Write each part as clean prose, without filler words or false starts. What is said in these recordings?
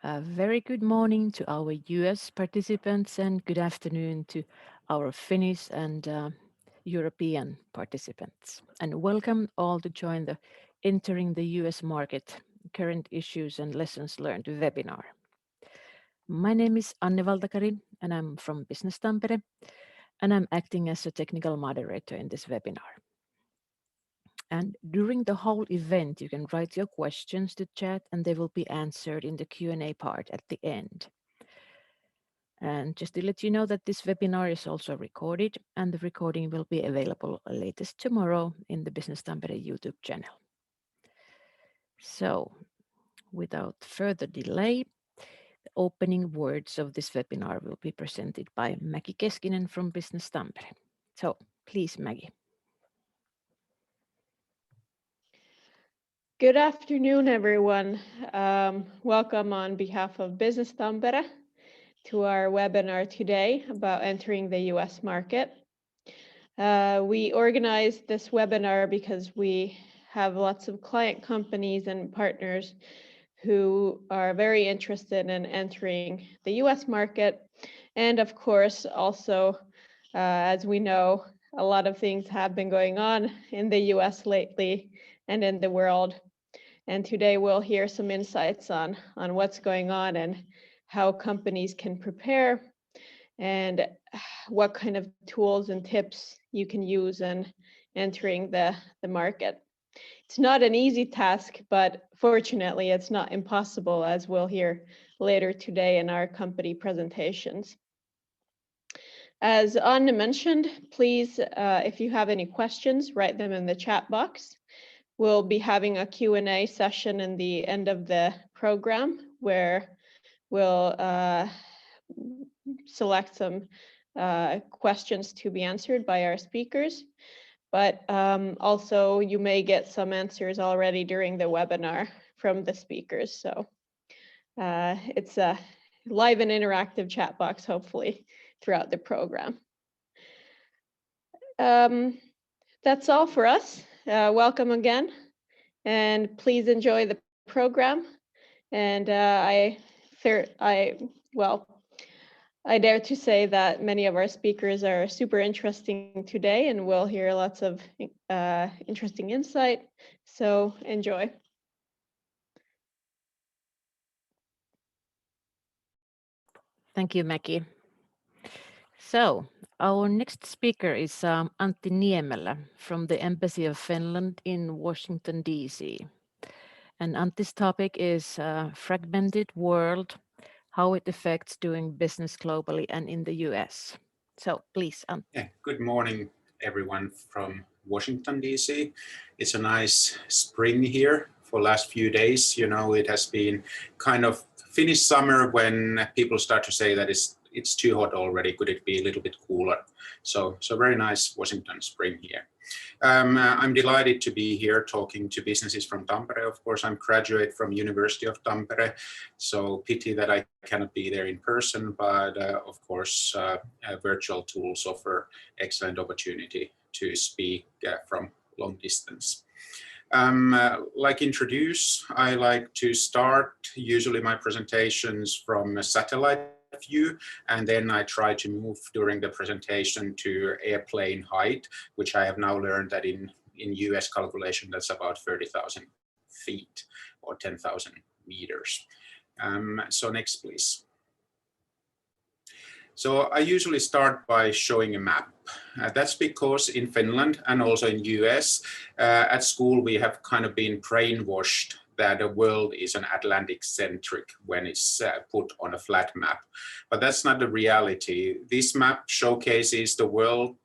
A very good morning to our US participants and good afternoon to our Finnish and European participants. And welcome all to join the Entering the US Market Current Issues and Lessons Learned webinar. My name is Anne Valtakari and I'm from Business Tampere and I'm acting as a technical moderator in this webinar. And during the whole event, you can write your questions to chat and they will be answered in the Q&A part at the end. And just to let you know that this webinar is also recorded and the recording will be available latest tomorrow in the Business Tampere YouTube channel. So without further delay, the opening words of this webinar will be presented by Mäki Keskinen from Business Tampere. So please, Mäki. Good afternoon, everyone. Welcome on behalf of Business Tampere to our webinar today about entering the US market. We organized this webinar because we have lots of client companies and partners who are very interested in entering the US market. And of course, also, as we know, a lot of things have been going on in the US lately and in the world. And today we'll hear some insights on what's going on and how companies can prepare and what kind of tools and tips you can use in entering the market. It's not an easy task, but fortunately it's not impossible, as we'll hear later today in our company presentations. As Anne mentioned, please, if you have any questions, write them in the chat box. We'll be having a Q&A session in the end of the program where we'll select some questions to be answered by our speakers. But also you may get some answers already during the webinar from the speakers. So it's a live and interactive chat box, hopefully, throughout the program. That's all for us. Welcome again, and please enjoy the program. And I dare to say that many of our speakers are super interesting today, and we'll hear lots of interesting insight. So enjoy. Thank you, Mäki. So our next speaker is Antti Niemelä from the Embassy of Finland in Washington, D.C. And Antti's topic is fragmented world, how it affects doing business globally and in the US. So please, Antti. Yeah, good morning, everyone from Washington, D.C. It's a nice spring here for last few days. You know, it has been kind of Finnish summer when people start to say that it's too hot already. Could it be a little bit cooler? So very nice Washington spring here. I'm delighted to be here talking to businesses from Tampere. Of course, I'm graduate from University of Tampere, so pity that I cannot be there in person, but of course, virtual tools offer excellent opportunity to speak from long distance. Like introduce, I like to start usually my presentations from a satellite view, and then I try to move during the presentation to airplane height, which I have now learned that in US calculation that's about 30,000 feet or 10,000 meters. So next, please. So I usually start by showing a map. That's because in Finland and also in US, at school we have kind of been brainwashed that the world is an Atlantic-centric when it's put on a flat map. But that's not the reality. This map showcases the world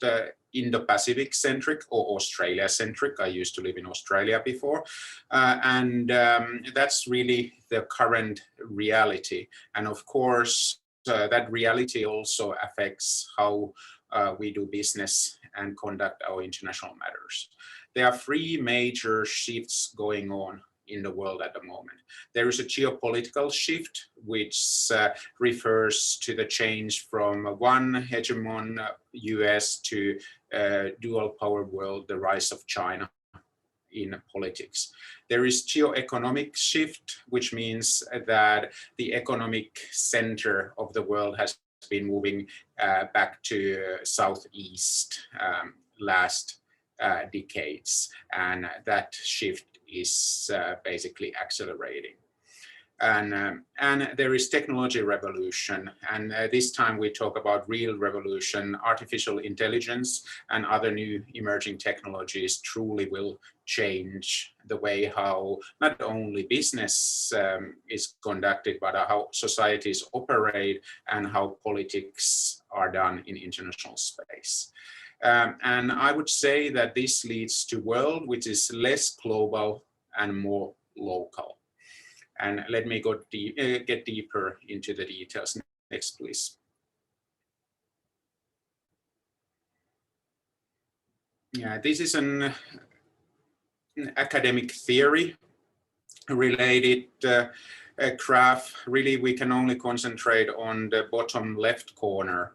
Indo-Pacific-centric or Australia-centric. I used to live in Australia before. And that's really the current reality. And of course, that reality also affects how we do business and conduct our international matters. There are three major shifts going on in the world at the moment. There is a geopolitical shift, which refers to the change from one hegemon US to dual power world, the rise of China in politics. There is geo-economic shift, which means that the economic center of the world has been moving back to southeast last decades, and that shift is basically accelerating. And there is technology revolution, and this time we talk about real revolution. Artificial intelligence and other new emerging technologies truly will change the way how not only business is conducted, but how societies operate and how politics are done in international space. And I would say that this leads to a world which is less global and more local. And let me get deeper into the details. Next, please. Yeah, this is an academic theory related graph. Really, we can only concentrate on the bottom left corner,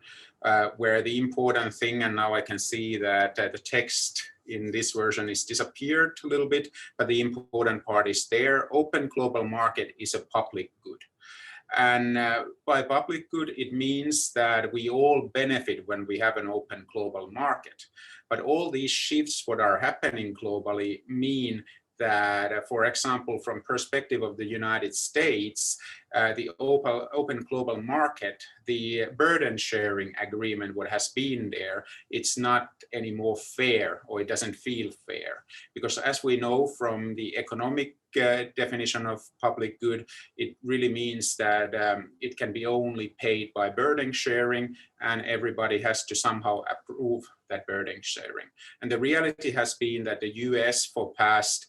where the important thing, and now I can see that the text in this version is disappeared a little bit, but the important part is there. Open global market is a public good. And by public good, it means that we all benefit when we have an open global market. But all these shifts what are happening globally mean that, for example, from perspective of the United States, the open global market, the burden sharing agreement, what has been there, it's not anymore fair, or it doesn't feel fair. Because as we know from the economic definition of public good, it really means that it can be only paid by burden sharing, and everybody has to somehow approve that burden sharing. And the reality has been that the US for past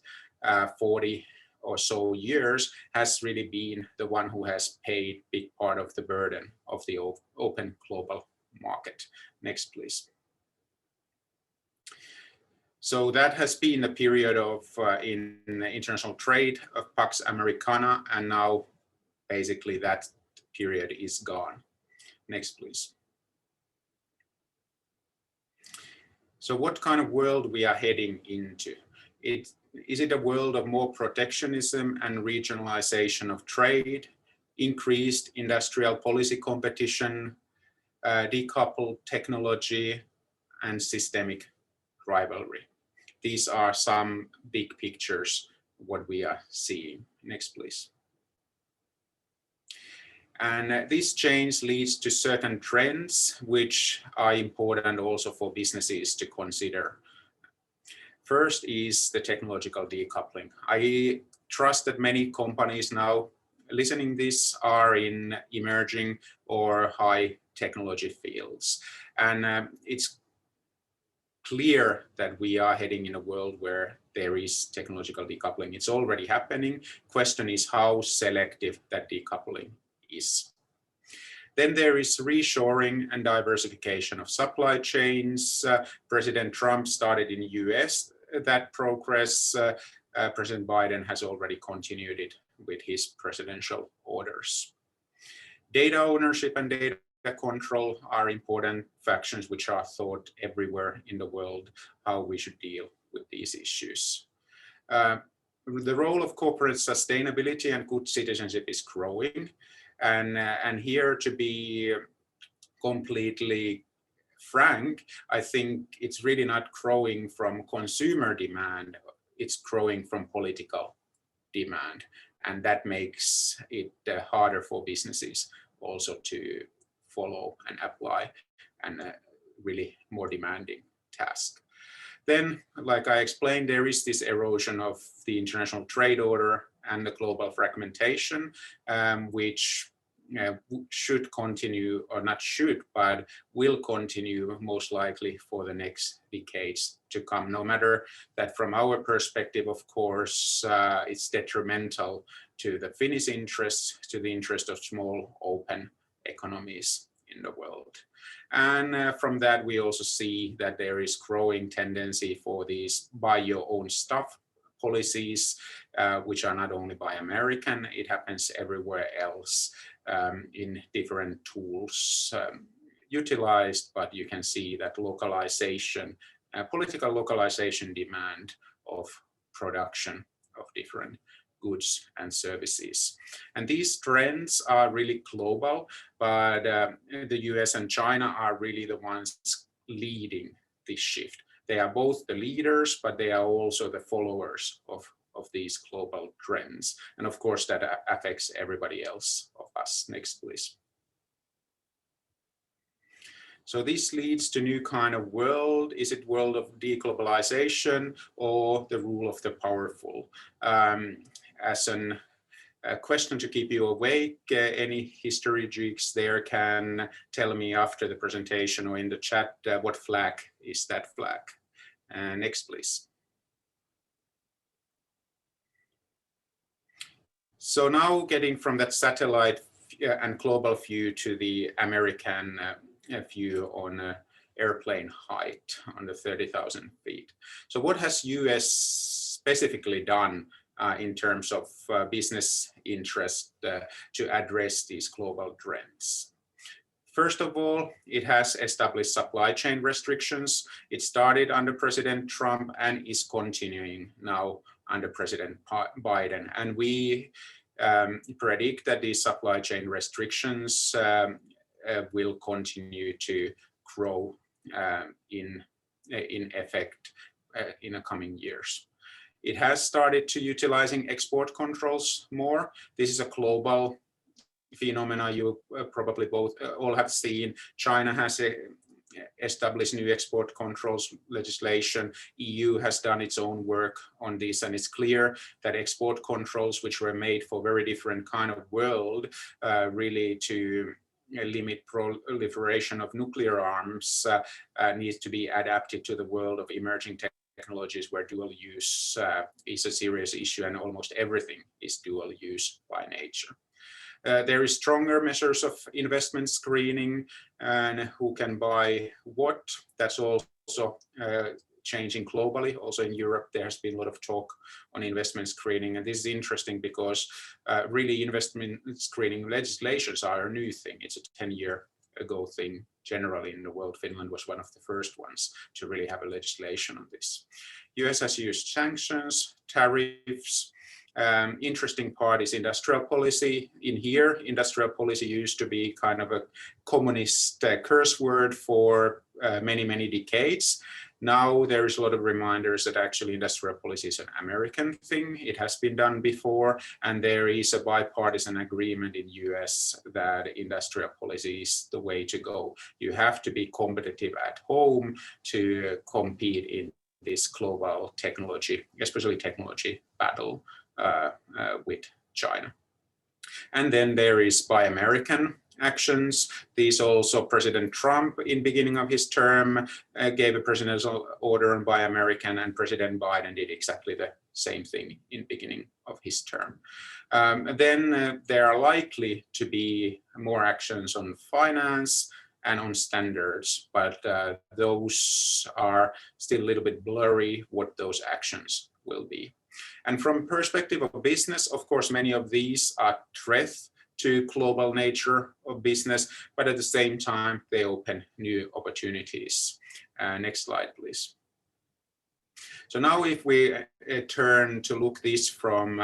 40 or so years has really been the one who has paid big part of the burden of the open global market. Next, please. So that has been a period of in international trade of Pax Americana, and now basically that period is gone. Next, please. So what kind of world we are heading into? Is it a world of more protectionism and regionalization of trade, increased industrial policy competition, decoupled technology, and systemic rivalry? These are some big pictures what we are seeing. Next, please. And this change leads to certain trends which are important also for businesses to consider. First is the technological decoupling. I trust that many companies now listening this are in emerging or high technology fields. And it's clear that we are heading in a world where there is technological decoupling. It's already happening. Question is how selective that decoupling is. Then there is reshoring and diversification of supply chains. President Trump started in the US that progress. President Biden has already continued it with his presidential orders. Data ownership and data control are important factions which are thought everywhere in the world, how we should deal with these issues. The role of corporate sustainability and good citizenship is growing. And here, to be completely frank, I think it's really not growing from consumer demand, it's growing from political demand. And that makes it harder for businesses also to follow and apply, and really more demanding task. Then, like I explained, there is this erosion of the international trade order and the global fragmentation, which should continue, or not should, but will continue most likely for the next decades to come. No matter that from our perspective, of course, it's detrimental to the Finnish interests, to the interest of small open economies in the world. And from that, we also see that there is growing tendency for these buy your own stuff policies, which are not only by American, it happens everywhere else in different tools utilized, but you can see that localization, political localization demand of production of different goods and services. And these trends are really global, but the US and China are really the ones leading this shift. They are both the leaders, but they are also the followers of these global trends. And of course, that affects everybody else of us. Next, please. So this leads to new kind of world. Is it world of deglobalization or the rule of the powerful? As a question to keep you awake, any history geeks there can tell me after the presentation or in the chat what flag is that flag. Next, please. So now getting from that satellite and global view to the American view on airplane height under 30,000 feet. So what has US specifically done in terms of business interest to address these global trends? First of all, it has established supply chain restrictions. It started under President Trump and is continuing now under President Biden. And we predict that these supply chain restrictions will continue to grow in effect in the coming years. It has started to utilizing export controls more. This is a global phenomena you probably both all have seen. China has established new export controls legislation. EU has done its own work on this, and it's clear that export controls, which were made for very different kind of world, really to limit proliferation of nuclear arms, needs to be adapted to the world of emerging technologies where dual use is a serious issue, and almost everything is dual use by nature. There is stronger measures of investment screening and who can buy what. That's also changing globally. Also in Europe, there has been a lot of talk on investment screening. And this is interesting because really investment screening legislations are a new thing. It's a 10-year ago thing generally in the world. Finland was one of the first ones to really have a legislation on this. US has used sanctions, tariffs. Interesting part is industrial policy. In here, industrial policy used to be kind of a communist curse word for many, many decades. Now there is a lot of reminders that actually industrial policy is an American thing. It has been done before, and there is a bipartisan agreement in US that industrial policy is the way to go. You have to be competitive at home to compete in this global technology, especially technology battle with China. And then there is Buy American actions. These also President Trump in beginning of his term gave a presidential order on Buy American, and President Biden did exactly the same thing in beginning of his term. Then there are likely to be more actions on finance and on standards, but those are still a little bit blurry what those actions will be. And from perspective of business, of course, many of these are threats to global nature of business, but at the same time, they open new opportunities. Next slide, please. So now if we turn to look this from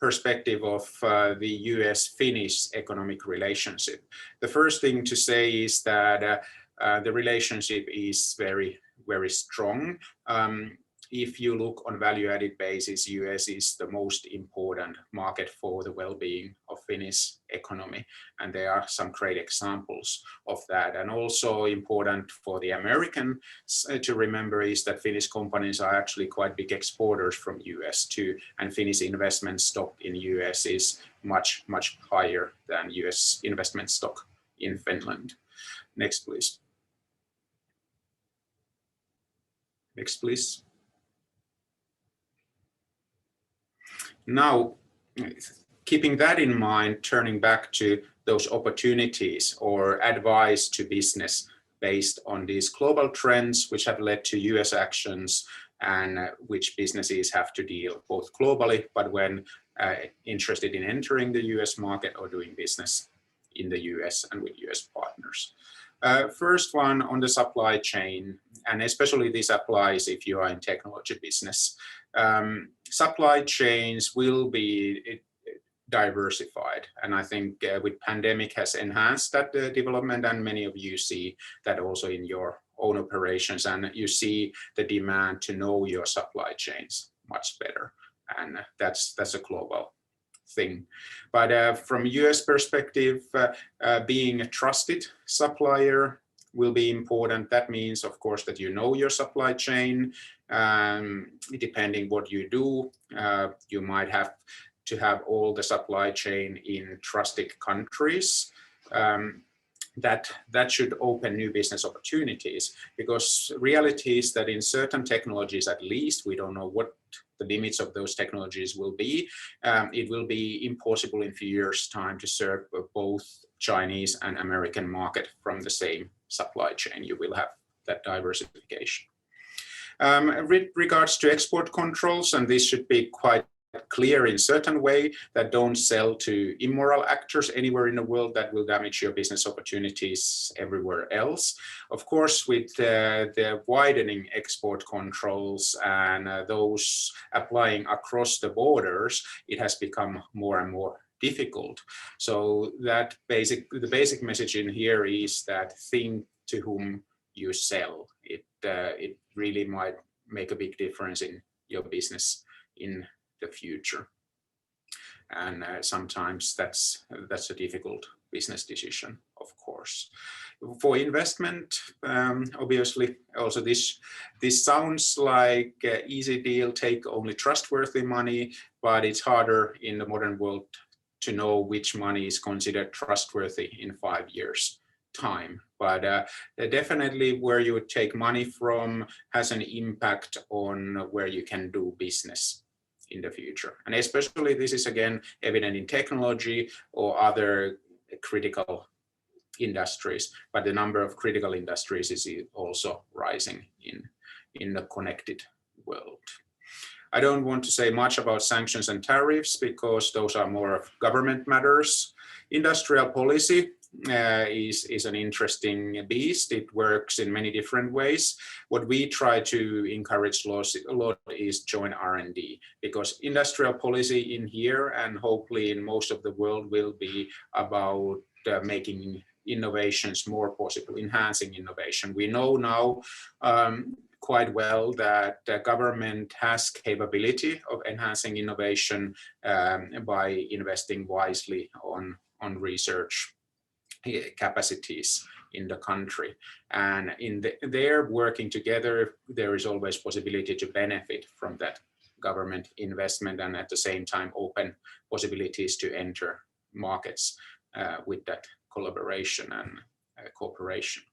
perspective of the US-Finnish economic relationship, the first thing to say is that the relationship is very, very strong. If you look on value-added basis, US is the most important market for the well-being of Finnish economy, and there are some great examples of that. And also important for the Americans to remember is that Finnish companies are actually quite big exporters from US too, and Finnish investment stock in US is much, much higher than US investment stock in Finland. Next, please. Next, please. Now, keeping that in mind, turning back to those opportunities or advice to business based on these global trends which have led to US actions and which businesses have to deal both globally, but when interested in entering the US market or doing business in the US and with US partners. First one on the supply chain, and especially this applies if you are in technology business. supply chains will be diversified, and I think with pandemic has enhanced that development, and many of you see that also in your own operations, and you see the demand to know your supply chains much better, and that's a global thing. But from US perspective, being a trusted supplier will be important. That means, of course, that you know your supply chain. Depending what you do, you might have to have all the supply chain in trusted countries. That should open new business opportunities, because reality is that in certain technologies, at least, we don't know what the limits of those technologies will be. It will be impossible in few years' time to serve both Chinese and American market from the same supply chain. You will have that diversification. With regards to export controls, and this should be quite clear in certain way, that don't sell to immoral actors anywhere in the world that will damage your business opportunities everywhere else. Of course, with the widening export controls and those applying across the borders, it has become more and more difficult. So the basic message in here is that think to whom you sell. It really might make a big difference in your business in the future, and sometimes that's a difficult business decision, of course. For investment, obviously, also this sounds like an easy deal, take only trustworthy money, but it's harder in the modern world to know which money is considered trustworthy in 5 years' time. But definitely where you would take money from has an impact on where you can do business in the future. And especially this is again evident in technology or other critical industries, but the number of critical industries is also rising in the connected world. I don't want to say much about sanctions and tariffs because those are more of government matters. Industrial policy is an interesting beast. It works in many different ways. What we try to encourage a lot is joint R&D, because industrial policy in here and hopefully in most of the world will be about making innovations more possible, enhancing innovation. We know now quite well that the government has capability of enhancing innovation by investing wisely on research capacities in the country, and they're working together. There is always possibility to benefit from that government investment, and at the same time open possibilities to enter markets with that collaboration and cooperation.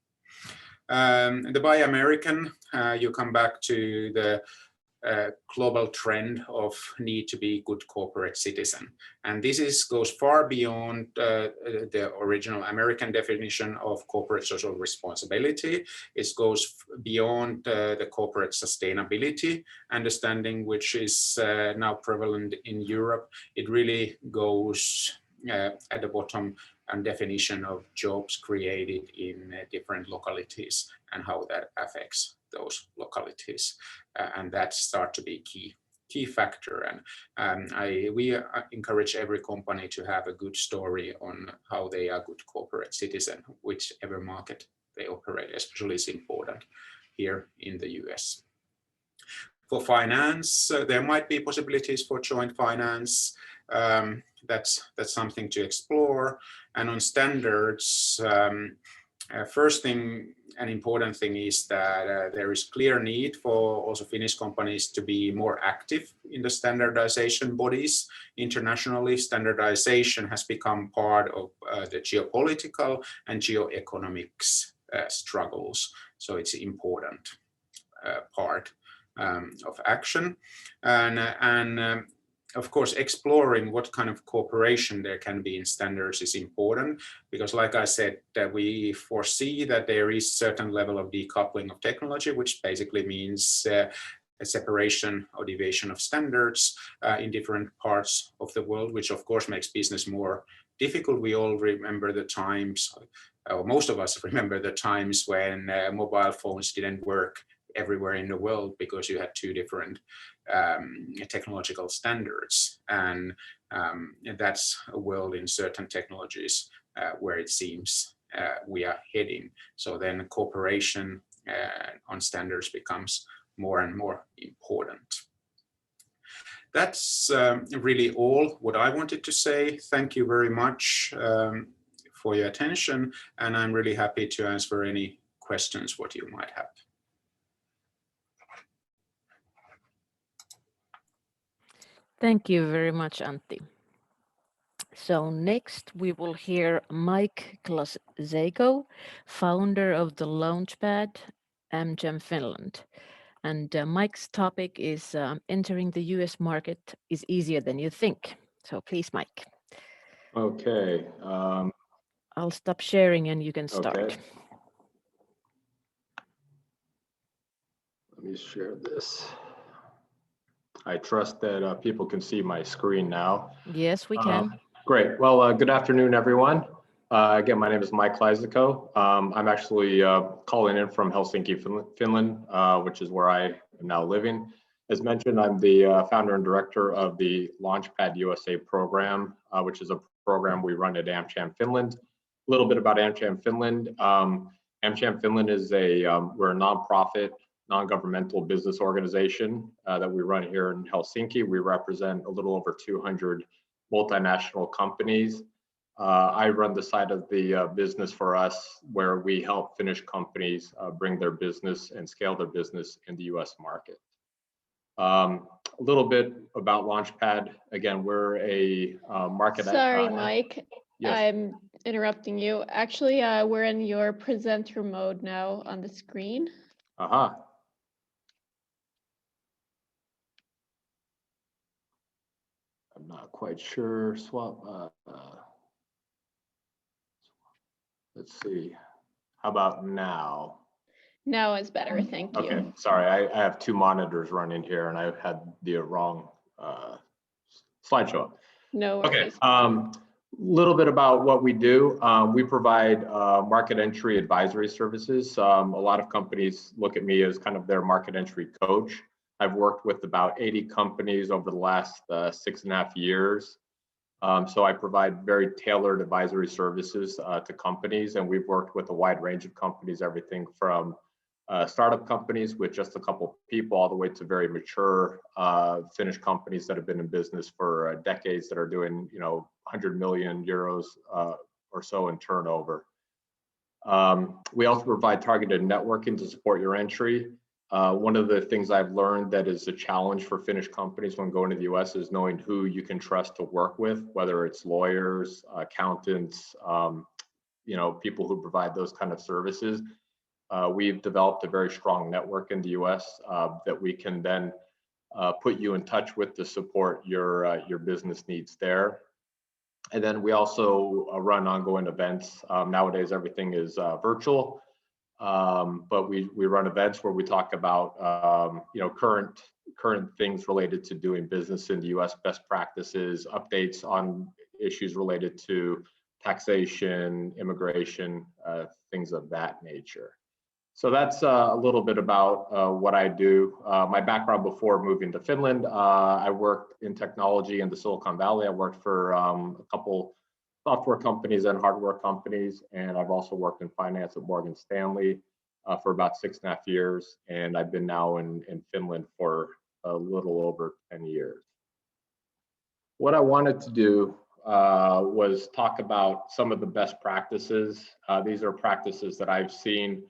The Buy American, you come back to the global trend of need to be good corporate citizen. And this goes far beyond the original American definition of corporate social responsibility. It goes beyond the corporate sustainability understanding, which is now prevalent in Europe. It really goes at the bottom and definition of jobs created in different localities and how that affects those localities, and that start to be key factor. And we encourage every company to have a good story on how they are good corporate citizen, whichever market they operate. Especially is important here in the US. For finance, there might be possibilities for joint finance. That's something to explore. And on standards, first thing, an important thing is that there is clear need for also Finnish companies to be more active in the standardization bodies. Internationally, standardization has become part of the geopolitical and geoeconomics struggles. So it's an important part of action. And of course, exploring what kind of cooperation there can be in standards is important, because like I said, we foresee that there is certain level of decoupling of technology, which basically means a separation or deviation of standards in different parts of the world, which of course makes business more difficult. We all remember the times, or most of us remember the times when mobile phones didn't work everywhere in the world because you had two different technological standards, and that's a world in certain technologies where it seems we are heading. So then cooperation on standards becomes more and more important. That's really all what I wanted to say. Thank you very much for your attention, and I'm really happy to answer any questions what you might have. Thank you very much, Antti. So next we will hear Mike Klasego, founder of the Launchpad AmGem Finland. And Mike's topic is entering the US market is easier than you think. So please, Mike. Okay. I'll stop sharing and you can start. Okay. Let me share this. I trust that people can see my screen now. Yes, we can. Great. Well, good afternoon, everyone. Again, my name is Mike Klasiko. I'm actually calling in from Helsinki, Finland, which is where I am now living. As mentioned, I'm the founder and director of the Launchpad USA program, which is a program we run at AmCham Finland. A little bit about AmCham Finland. AmCham Finland is we're a nonprofit, non-governmental business organization that we run here in Helsinki. We represent a little over 200 multinational companies. I run the side of the business for us where we help Finnish companies bring their business and scale their business in the US market. A little bit about Launchpad. Again, we're a market. Sorry, Mike. Yes. I'm interrupting you. Actually, we're in your presenter mode now on the screen. Uh-huh. I'm not quite sure. Swap. Let's see. How about now? Now is better, thank you. Okay, sorry, I have two monitors running here and I had the wrong slideshow up. No worries. Okay, little bit about what we do. We provide market entry advisory services. A lot of companies look at me as kind of their market entry coach. I've worked with about 80 companies over the last 6.5 years. So I provide very tailored advisory services to companies, and we've worked with a wide range of companies, everything from startup companies with just a couple people all the way to very mature Finnish companies that have been in business for decades that are doing, 100 million euros or so in turnover. We also provide targeted networking to support your entry. One of the things I've learned that is a challenge for Finnish companies when going to the US is knowing who you can trust to work with, whether it's lawyers, accountants, people who provide those kind of services. We've developed a very strong network in the US that we can then put you in touch with to support your business needs there. And then we also run ongoing events. Nowadays, everything is virtual. But we run events where we talk about current things related to doing business in the US, best practices, updates on issues related to taxation, immigration, things of that nature. So that's a little bit about what I do. My background before moving to Finland, I worked in technology in the Silicon Valley. I worked for a couple software companies and hardware companies, and I've also worked in finance at Morgan Stanley for about 6.5 years, and I've been now in Finland for a little over 10 years. What I wanted to do was talk about some of the best practices. These are practices that I've seen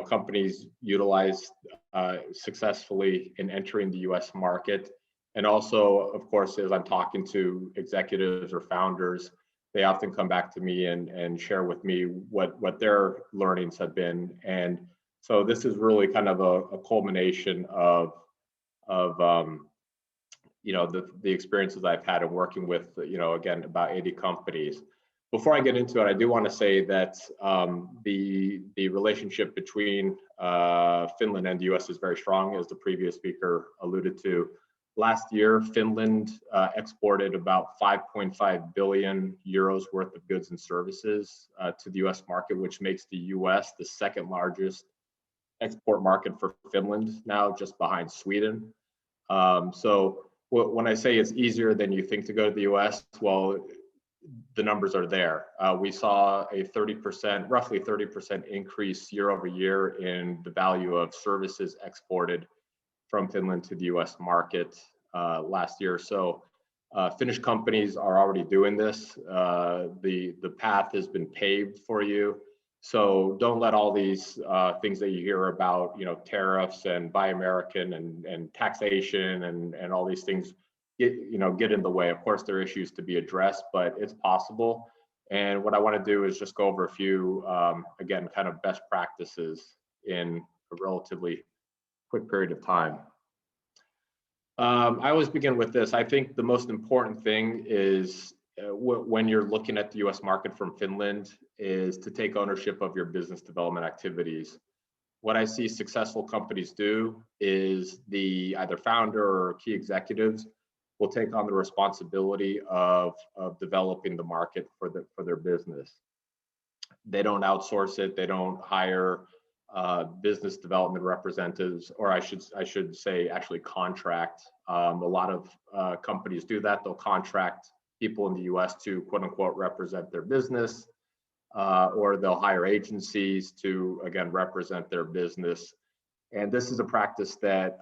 companies utilize successfully in entering the US market. And also, of course, as I'm talking to executives or founders, they often come back to me and share with me what their learnings have been. And so this is really kind of a culmination of the experiences I've had in working with, again, about 80 companies. Before I get into it, I do want to say that the relationship between Finland and the US is very strong, as the previous speaker alluded to. Last year, Finland exported about 5.5 billion euros worth of goods and services to the US market, which makes the US the second largest export market for Finland now, just behind Sweden. So when I say it's easier than you think to go to the US, well, the numbers are there. We saw a 30%, roughly 30% increase year over year in the value of services exported from Finland to the US market last year. So Finnish companies are already doing this. The path has been paved for you. So don't let all these things that you hear about, tariffs and Buy American and taxation and all these things get in the way. Of course, there are issues to be addressed, but it's possible. And what I want to do is just go over a few, again, kind of best practices in a relatively quick period of time. I always begin with this. I think the most important thing is when you're looking at the US market from Finland is to take ownership of your business development activities. What I see successful companies do is the either founder or key executives will take on the responsibility of developing the market for their business. They don't outsource it. They don't hire business development representatives, or I should say actually contract. A lot of companies do that. They'll contract people in the US to quote unquote represent their business, or they'll hire agencies to, again, represent their business. And this is a practice that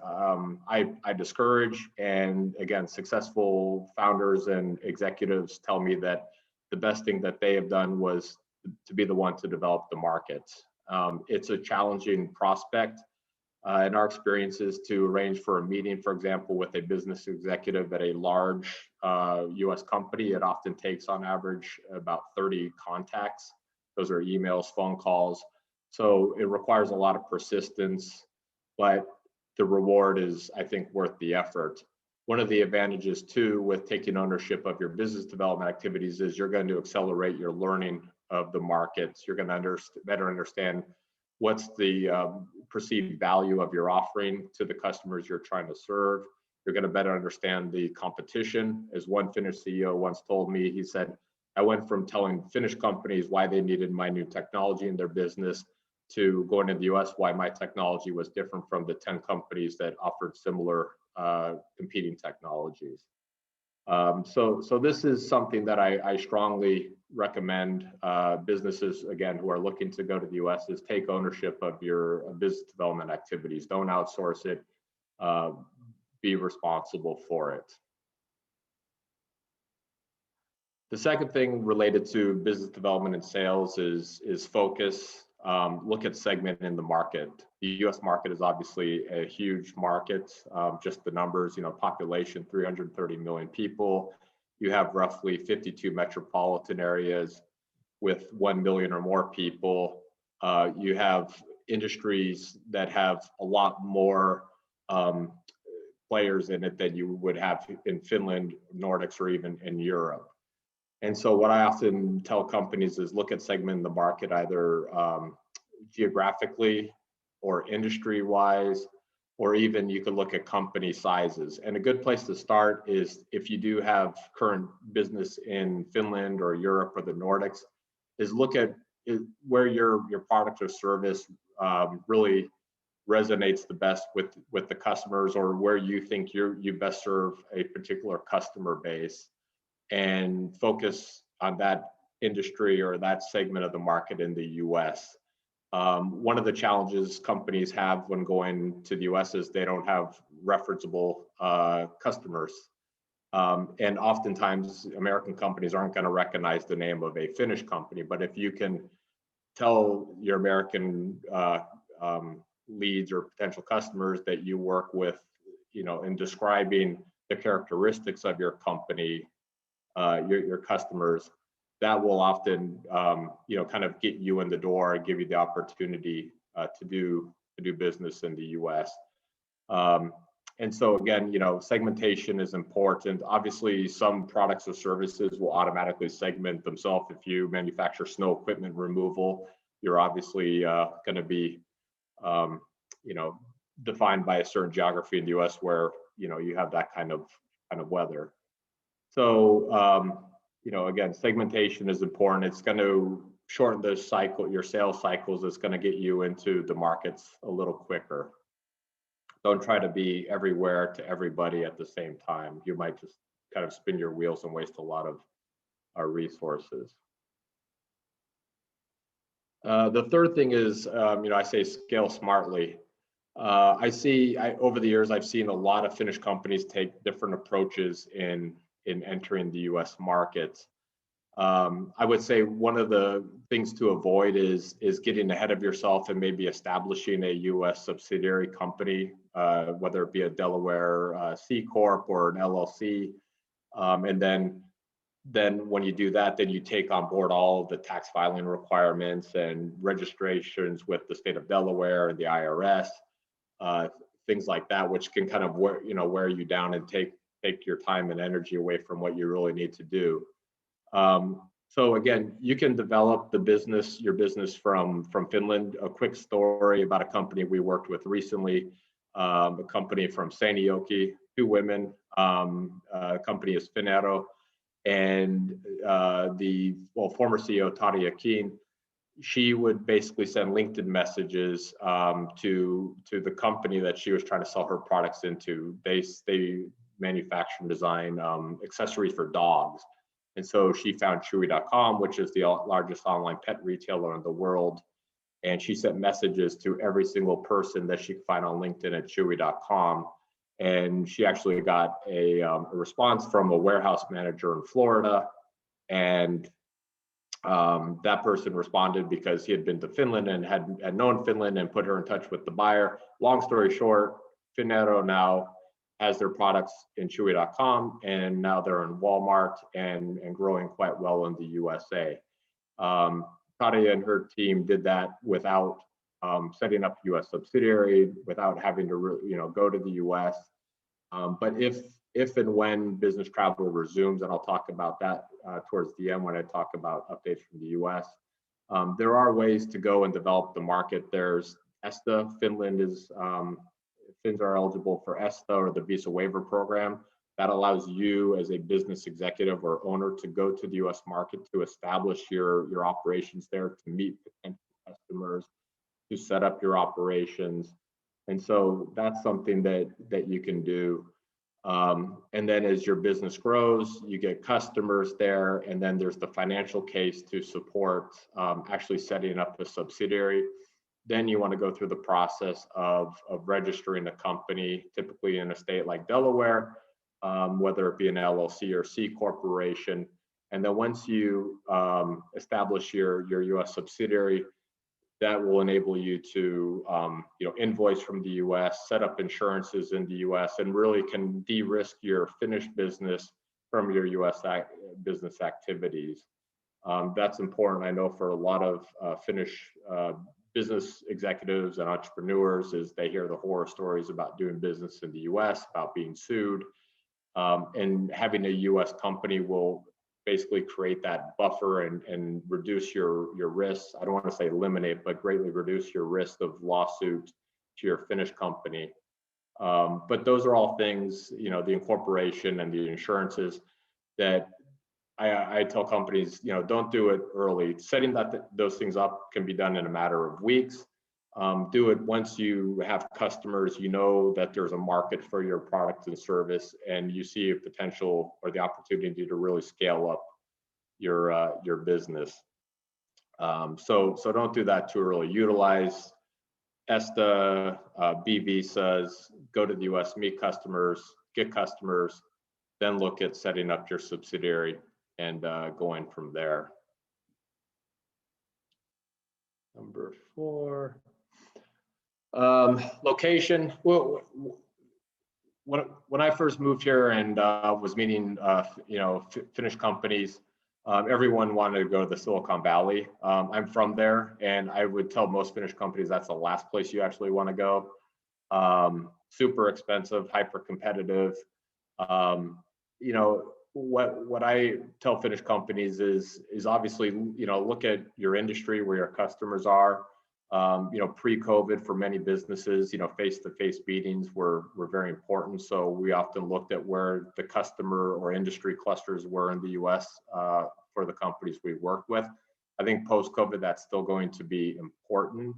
I discourage. And again, successful founders and executives tell me that the best thing that they have done was to be the one to develop the market. It's a challenging prospect. In our experience is to arrange for a meeting, for example, with a business executive at a large US company. It often takes on average about 30 contacts. Those are emails, phone calls. So it requires a lot of persistence, but the reward is, I think, worth the effort. One of the advantages too with taking ownership of your business development activities is you're going to accelerate your learning of the markets. You're going to better understand what's the perceived value of your offering to the customers you're trying to serve. You're going to better understand the competition. As one Finnish CEO once told me, he said, I went from telling Finnish companies why they needed my new technology in their business to going to the US why my technology was different from the 10 companies that offered similar competing technologies. So this is something that I strongly recommend businesses, again, who are looking to go to the US is take ownership of your business development activities. Don't outsource it. Be responsible for it. The second thing related to business development and sales is focus. Look at segment in the market. The US market is obviously a huge market. Just the numbers, population 330 million people. You have roughly 52 metropolitan areas with 1 million or more people. You have industries that have a lot more players in it than you would have in Finland, Nordics, or even in Europe. And so what I often tell companies is look at segment in the market, either geographically or industry-wise, or even you could look at company sizes. And a good place to start is if you do have current business in Finland or Europe or the Nordics, is look at where your product or service really resonates the best with the customers, or where you think you best serve a particular customer base, and focus on that industry or that segment of the market in the US. One of the challenges companies have when going to the US is they don't have referenceable customers. And oftentimes American companies aren't going to recognize the name of a Finnish company, but if you can tell your American leads or potential customers that you work with, in describing the characteristics of your company, your customers, that will often kind of get you in the door and give you the opportunity to do business in the US. And so again, segmentation is important. Obviously, some products or services will automatically segment themselves. If you manufacture snow equipment removal, you're obviously going to be defined by a certain geography in the US where you have that kind of weather. So again, segmentation is important. It's going to shorten your sales cycles. It's going to get you into the markets a little quicker. Don't try to be everywhere to everybody at the same time. You might just kind of spin your wheels and waste a lot of our resources. The third thing is, I say scale smartly. Over the years, I've seen a lot of Finnish companies take different approaches in entering the U.S. market. I would say one of the things to avoid is getting ahead of yourself and maybe establishing a U.S. subsidiary company, whether it be a Delaware C Corp or an LLC, and then when you do that, then you take on board all of the tax filing requirements and registrations with the state of Delaware and the IRS, things like that, which can kind of wear you down and take your time and energy away from what you really need to do. So again, you can develop your business from Finland. A quick story about a company we worked with recently, a company from Seinäjoki, 2 women. Company is Finero, and the former CEO Tarja Keen, she would basically send LinkedIn messages to the company that she was trying to sell her products into. They manufacture and design accessories for dogs. And so she found Chewy.com, which is the largest online pet retailer in the world. And she sent messages to every single person that she could find on LinkedIn at Chewy.com. And she actually got a response from a warehouse manager in Florida. And that person responded because he had been to Finland and had known Finland and put her in touch with the buyer. Long story short, Finero now has their products in Chewy.com, and now they're in Walmart and growing quite well in the USA. Tarja and her team did that without setting up a US subsidiary, without having to go to the US. But if and when business travel resumes, and I'll talk about that towards the end when I talk about updates from the US, there are ways to go and develop the market. There's ESTA. Finns are eligible for ESTA, or the Visa Waiver Program. That allows you as a business executive or owner to go to the US market, to establish your operations there, to meet potential customers, to set up your operations. And so that's something that you can do. And then as your business grows, you get customers there, and then there's the financial case to support actually setting up a subsidiary. Then you want to go through the process of registering a company, typically in a state like Delaware, whether it be an LLC or C corporation. And then once you establish your US subsidiary, that will enable you to invoice from the US, set up insurances in the US, and really can de-risk your Finnish business from your US business activities. That's important, I know, for a lot of Finnish business executives and entrepreneurs, is they hear the horror stories about doing business in the US, about being sued. And having a US company will basically create that buffer and reduce your risks. I don't want to say eliminate, but greatly reduce your risk of lawsuit to your Finnish company. But those are all things, the incorporation and the insurances, that I tell companies, don't do it early. Setting those things up can be done in a matter of weeks. Do it once you have customers, that there's a market for your product and service, and you see a potential or the opportunity to really scale up your business. So don't do that too early. Utilize ESTA, B visas, go to the US, meet customers, get customers, then look at setting up your subsidiary and going from there. Number 4. Location. Well, when I first moved here and was meeting, Finnish companies, everyone wanted to go to the Silicon Valley. I'm from there, and I would tell most Finnish companies that's the last place you actually want to go. Super expensive, hyper competitive. What I tell Finnish companies is obviously, look at your industry, where your customers are. Pre-COVID, for many businesses, face-to-face meetings were very important. So we often looked at where the customer or industry clusters were in the US for the companies we worked with. I think post-COVID, that's still going to be important.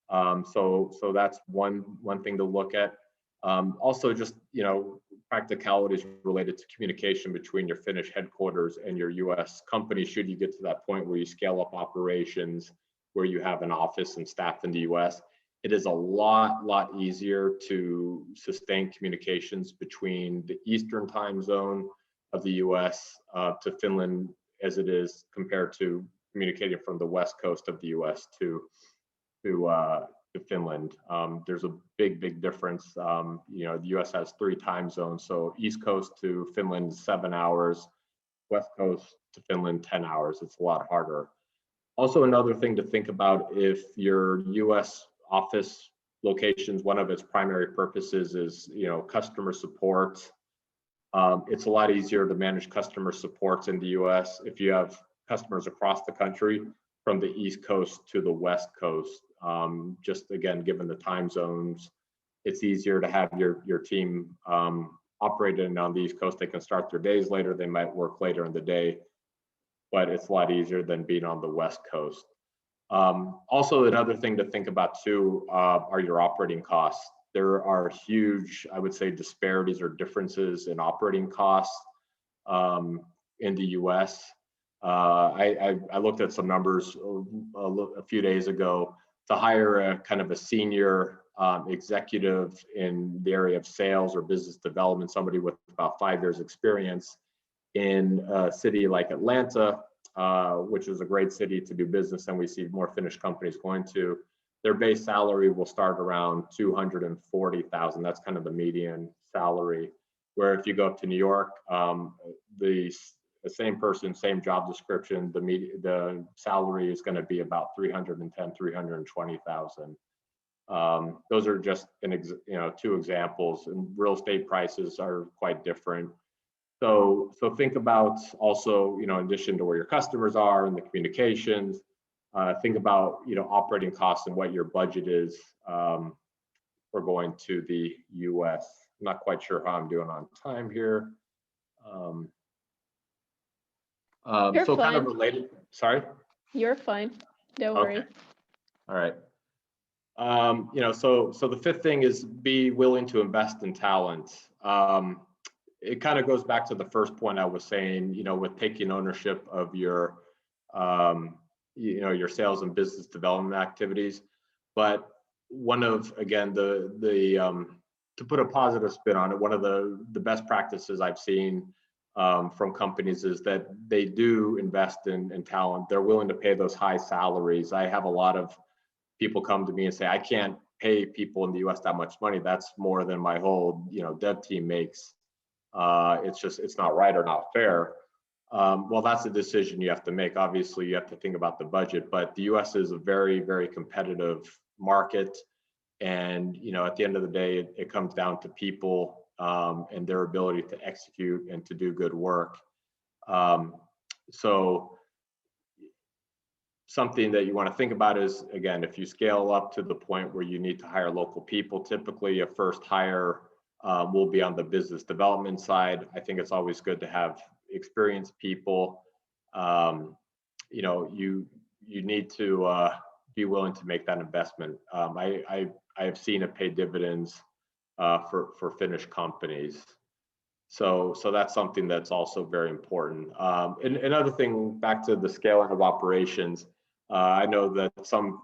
So that's one thing to look at. Also, just practicalities related to communication between your Finnish headquarters and your U.S. company. Should you get to that point where you scale up operations, where you have an office and staff in the U.S., it is a lot easier to sustain communications between the Eastern time zone of the U.S. To Finland as it is compared to communicating from the West Coast of the U.S. to Finland. There's a big difference. The U.S. has 3 time zones, so East Coast to Finland 7 hours, West Coast to Finland 10 hours. It's a lot harder. Also, another thing to think about, if your U.S. office locations, one of its primary purposes is customer support. It's a lot easier to manage customer supports in the U.S. if you have customers across the country from the East Coast to the West Coast. Just again, given the time zones, it's easier to have your team operating on the East Coast. They can start their days later, they might work later in the day, but it's a lot easier than being on the West Coast. Also, another thing to think about too are your operating costs. There are huge, I would say, disparities or differences in operating costs in the U.S. I looked at some numbers a few days ago. To hire a kind of a senior executive in the area of sales or business development, somebody with about 5 years experience in a city like Atlanta, which is a great city to do business, and we see more Finnish companies going to, their base salary will start around $240,000. That's kind of the median salary. Where if you go up to New York, the same person, same job description, the salary is going to be about $310,000, $320,000. Those are just 2 examples, and real estate prices are quite different. So think about also, in addition to where your customers are and the communications, think about operating costs and what your budget is for going to the U.S. I'm not quite sure how I'm doing on time here. You're so fine. kind of related. Sorry. You're fine. Don't worry. All right. So the 5th thing is be willing to invest in talent. It kind of goes back to the first point I was saying, with taking ownership of your, your sales and business development activities. But one of, again, to put a positive spin on it, one of the best practices I've seen from companies is that they do invest in talent. They're willing to pay those high salaries. I have a lot of people come to me and say, I can't pay people in the US that much money. That's more than my whole dev team makes. It's not right or not fair. Well, that's a decision you have to make. Obviously, you have to think about the budget, but the US is a very, very competitive market. And at the end of the day, it comes down to people and their ability to execute and to do good work. So something that you want to think about is, again, if you scale up to the point where you need to hire local people, typically a first hire will be on the business development side. I think it's always good to have experienced people. You need to be willing to make that investment. I have seen it pay dividends for Finnish companies. So that's something that's also very important. And another thing, back to the scaling of operations, I know that some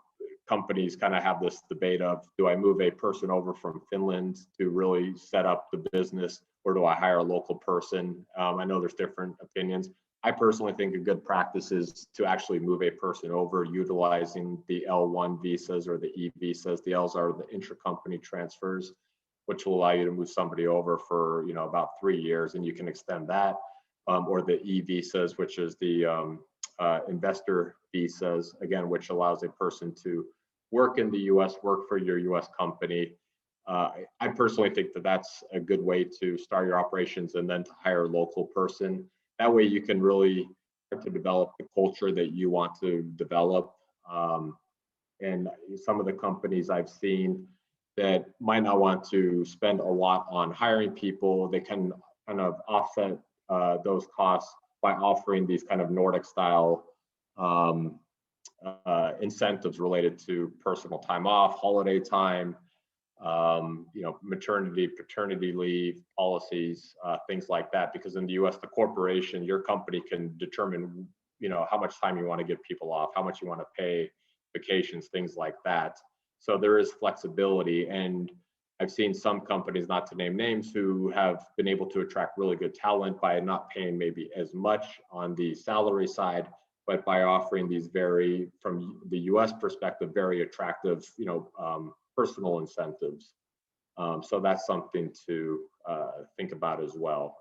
companies kind of have this debate of, do I move a person over from Finland to really set up the business, or do I hire a local person? I know there's different opinions. I personally think a good practice is to actually move a person over utilizing the L1 visas or the E visas. The Ls are the intra-company transfers, which will allow you to move somebody over for about 3 years, and you can extend that, or the E visas, which is the investor visas, again, which allows a person to work in the US, work for your US company. I personally think that that's a good way to start your operations, and then to hire a local person. That way you can really start to develop the culture that you want to develop. And some of the companies I've seen that might not want to spend a lot on hiring people, they can kind of offset those costs by offering these kind of Nordic style incentives related to personal time off, holiday time, maternity, paternity leave policies, things like that. Because in the U.S., the corporation, your company can determine, how much time you want to give people off, how much you want to pay vacations, things like that. So there is flexibility, and I've seen some companies, not to name names, who have been able to attract really good talent by not paying maybe as much on the salary side, but by offering these from the U.S. perspective, very attractive, personal incentives. So that's something to think about as well.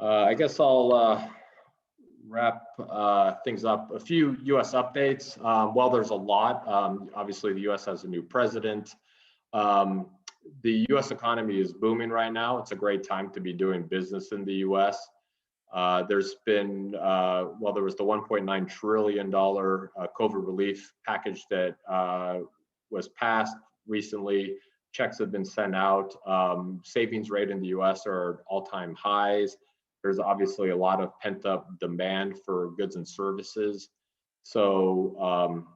I guess I'll wrap things up. A few U.S. updates. Well, there's a lot. Obviously, the U.S. has a new president. The U.S. economy is booming right now. It's a great time to be doing business in the U.S. There's been, there was the $1.9 trillion COVID relief package that was passed recently. Checks have been sent out. Savings rate in the US are all-time highs. There's obviously a lot of pent-up demand for goods and services. So,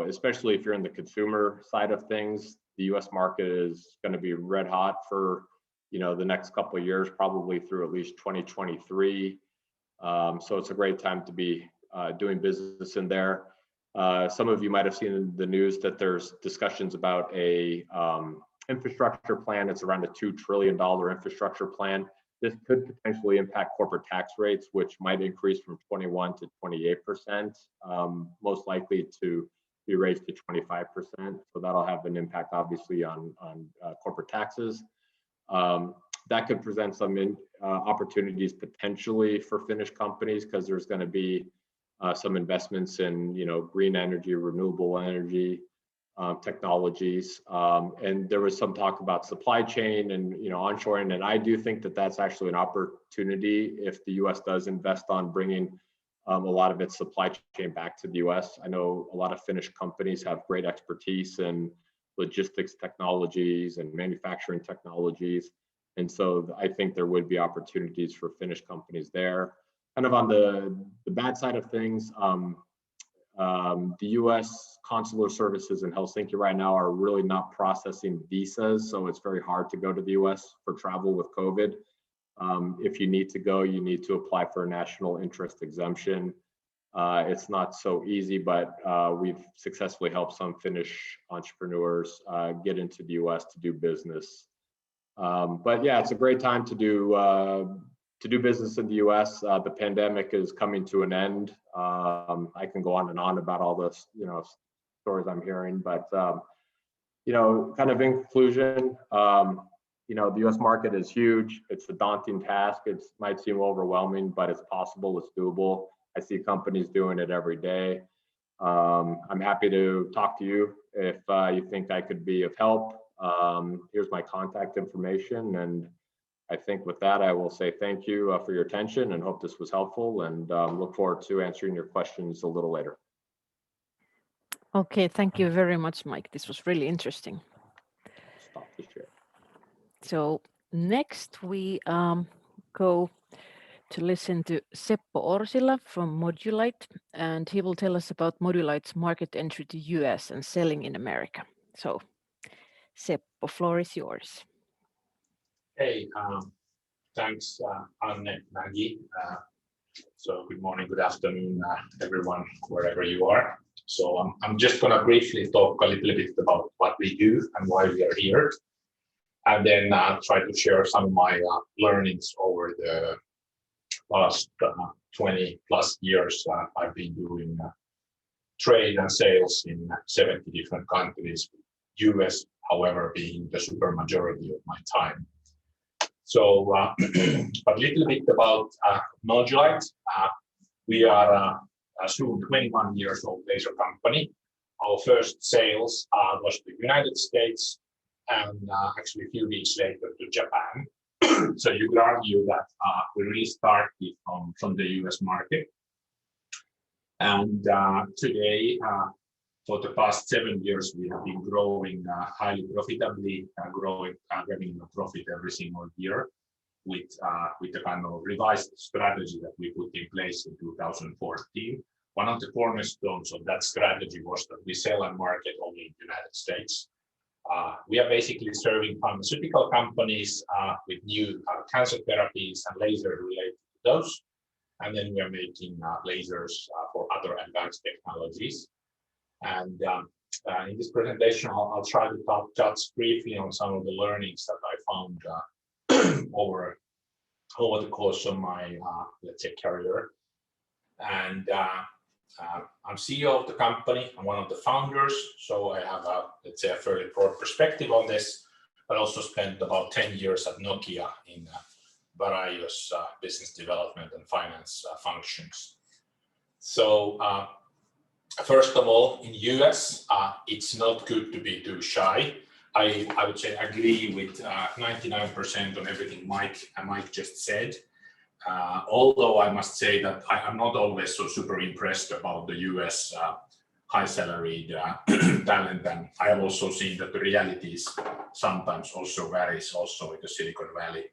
especially if you're in the consumer side of things, the US market is going to be red hot for, the next couple of years, probably through at least 2023. So it's a great time to be doing business in there. Some of you might have seen in the news that there's discussions about a infrastructure plan. It's around a $2 trillion infrastructure plan. This could potentially impact corporate tax rates, which might increase from 21 to 28%, most likely to be raised to 25%. So that'll have an impact, obviously, on corporate taxes. That could present some opportunities potentially for Finnish companies, because there's going to be some investments in, green energy, renewable energy technologies, and there was some talk about supply chain and onshoring. And I do think that that's actually an opportunity if the U.S. does invest on bringing a lot of its supply chain back to the U.S. I know a lot of Finnish companies have great expertise in logistics technologies and manufacturing technologies. And so I think there would be opportunities for Finnish companies there. Kind of on the bad side of things, the U.S. consular services in Helsinki right now are really not processing visas. So it's very hard to go to the U.S. for travel with COVID. If you need to go, you need to apply for a national interest exemption. It's not so easy, but we've successfully helped some Finnish entrepreneurs get into the U.S. to do business. But yeah, it's a great time to do business in the U.S. The pandemic is coming to an end. I can go on and on about all this, stories I'm hearing, but kind of in conclusion, the U.S. market is huge. It's a daunting task. It might seem overwhelming, but it's possible. It's doable. I see companies doing it every day. I'm happy to talk to you if you think I could be of help. Here's my contact information, and I think with that, I will say thank you for your attention and hope this was helpful, and look forward to answering your questions a little later. Okay, thank you very much, Mike. This was really interesting. Stop the share. So next we go to listen to Seppo Orsila from Modulite, and he will tell us about Modulite's market entry to US and selling in America. So Seppo, floor is yours. Hey, thanks, Anne, Maggie. So good morning, good afternoon, everyone, wherever you are. So I'm just going to briefly talk a little bit about what we do and why we are here, and then try to share some of my learnings over the past 20 plus years. I've been doing trade and sales in 70 different countries, US, however, being the super majority of my time. So a little bit about Modulite. We are a soon 21 years old laser company. Our first sales was to the United States, and actually a few weeks later to Japan. So you could argue that we really started from the US market. And today, for the past 7 years, we have been growing highly profitably, growing revenue and profit every single year with the kind of revised strategy that we put in place in 2014. One of the cornerstones of that strategy was that we sell and market only in the United States. We are basically serving pharmaceutical companies with new cancer therapies and laser related to those. And then we are making lasers for other advanced technologies. And in this presentation, I'll try to touch briefly on some of the learnings that I found over the course of my, let's say, career. And I'm CEO of the company. I'm one of the founders, so I have let's say, a fairly broad perspective on this, but also spent about 10 years at Nokia in various business development and finance functions. So first of all, in US, it's not good to be too shy. I would say agree with 99% on everything Mike just said. Although I must say that I'm not always so super impressed about the US high salaried talent, and I have also seen that the realities sometimes also varies also in the Silicon Valley.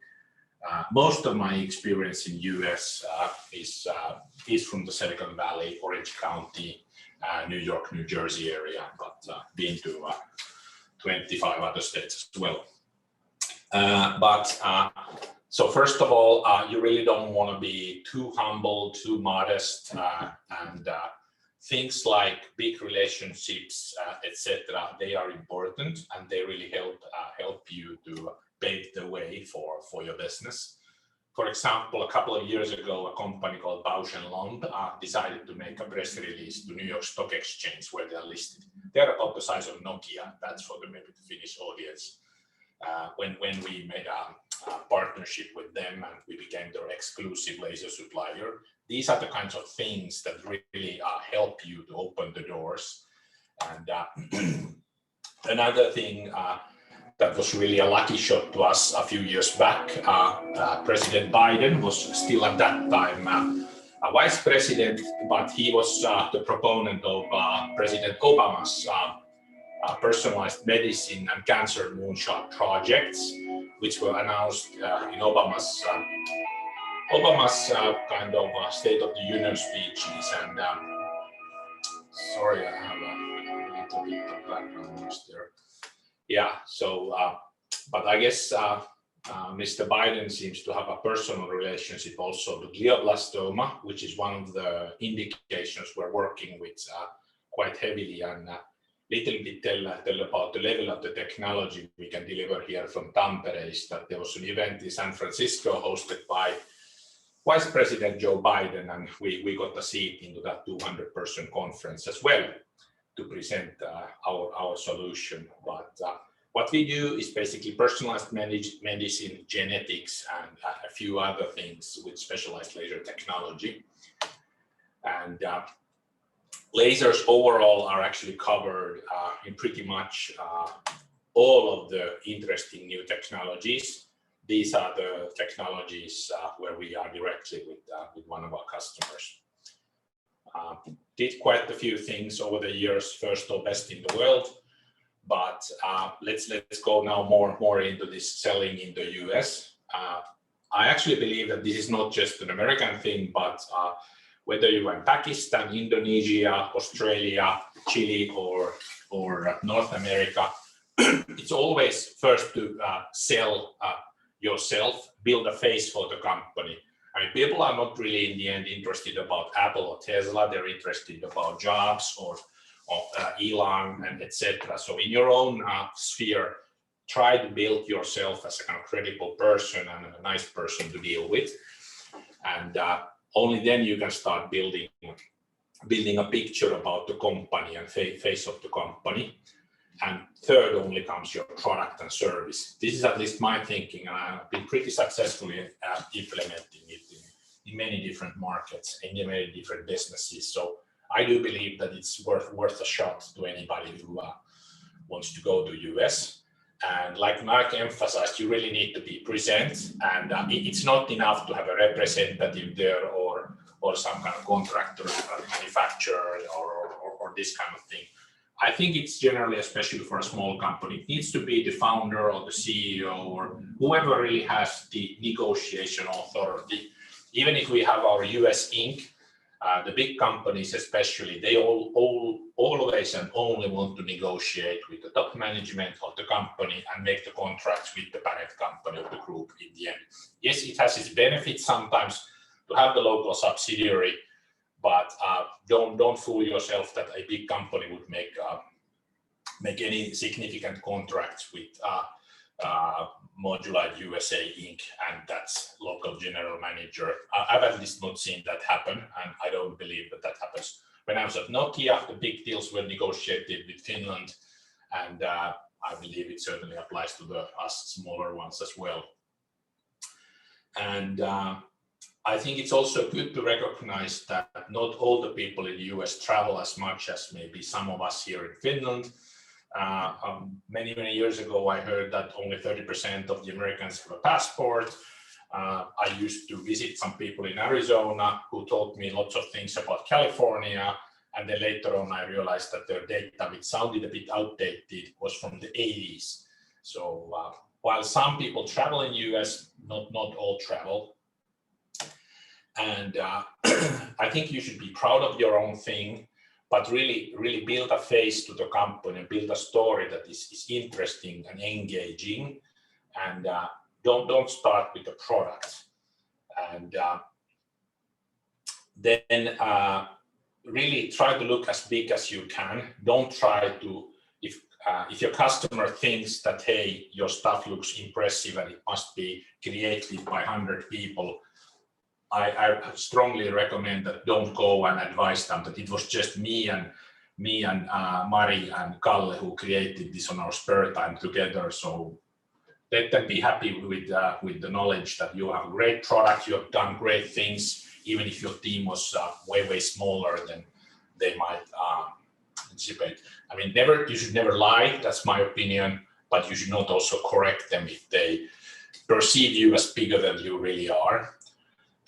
Most of my experience in US is from the Silicon Valley, Orange County, New York, New Jersey area, but been to 25 other states as well. So first of all, you really don't want to be too humble, too modest, and things like big relationships, etc. They are important, and they really help you to pave the way for your business. For example, a couple of years ago, a company called Bausch & Lomb decided to make a press release to New York Stock Exchange where they are listed. They're about the size of Nokia. That's for maybe the Finnish audience. When we made a partnership with them and we became their exclusive laser supplier, these are the kinds of things that really help you to open the doors. And another thing that was really a lucky shot to us a few years back, President Biden was still at that time a vice president, but he was the proponent of President Obama's personalized medicine and cancer moonshot projects, which were announced in Obama's kind of State of the Union speeches. And sorry, I have a little bit of background noise there. Yeah, so, but I guess Mr. Biden seems to have a personal relationship also to glioblastoma, which is one of the indications we're working with quite heavily, and little bit tell about the level of the technology we can deliver here from Tampere is that there was an event in San Francisco hosted by Vice President Joe Biden, and we got a seat into that 200-person conference as well to present our solution. But what we do is basically personalized medicine, genetics, and a few other things with specialized laser technology. And lasers overall are actually covered in pretty much all of the interesting new technologies. These are the technologies where we are directly with one of our customers. Did quite a few things over the years, first or best in the world, but let's go now more into this selling in the US. I actually believe that this is not just an American thing, but whether you are in Pakistan, Indonesia, Australia, Chile, or North America, it's always first to sell yourself, build a face for the company. I mean, people are not really in the end interested about Apple or Tesla. They're interested about jobs or Elon and etc. So in your own sphere, try to build yourself as a kind of credible person and a nice person to deal with. And only then you can start building a picture about the company and face of the company. And third only comes your product and service. This is at least my thinking, and I've been pretty successfully implementing it in many different markets, in many different businesses. So I do believe that it's worth a shot to anybody who wants to go to US. And like Mark emphasized, you really need to be present, and it's not enough to have a representative there or some kind of contractor, manufacturer, or this kind of thing. I think it's generally, especially for a small company, it needs to be the founder or the CEO or whoever really has the negotiation authority. Even if we have our US Inc., The big companies especially, they always and only want to negotiate with the top management of the company and make the contracts with the parent company of the group in the end. Yes, it has its benefits sometimes to have the local subsidiary, but don't fool yourself that a big company would make any significant contracts with Modular USA Inc. and that's local general manager. I've at least not seen that happen, and I don't believe that happens. When I was at Nokia, the big deals were negotiated with Finland, and I believe it certainly applies to us smaller ones as well. And I think it's also good to recognize that not all the people in the US travel as much as maybe some of us here in Finland. Many years ago, I heard that only 30% of the Americans have a passport. I used to visit some people in Arizona who told me lots of things about California. And then later on, I realized that their data, which sounded a bit outdated, was from the 80s. So while some people travel in US, not all travel. And I think you should be proud of your own thing, but really build a face to the company, build a story that is interesting and engaging, and don't start with the product. And then really try to look as big as you can. Don't try to, if your customer thinks that, hey, your stuff looks impressive and it must be created by 100 people, I strongly recommend that don't go and advise them that it was just me and Mari and Kalle who created this on our spare time together. So let them be happy with the knowledge that you have a great product, you have done great things, even if your team was way smaller than they might anticipate. I mean, you should never lie, that's my opinion, but you should not also correct them if they perceive you as bigger than you really are.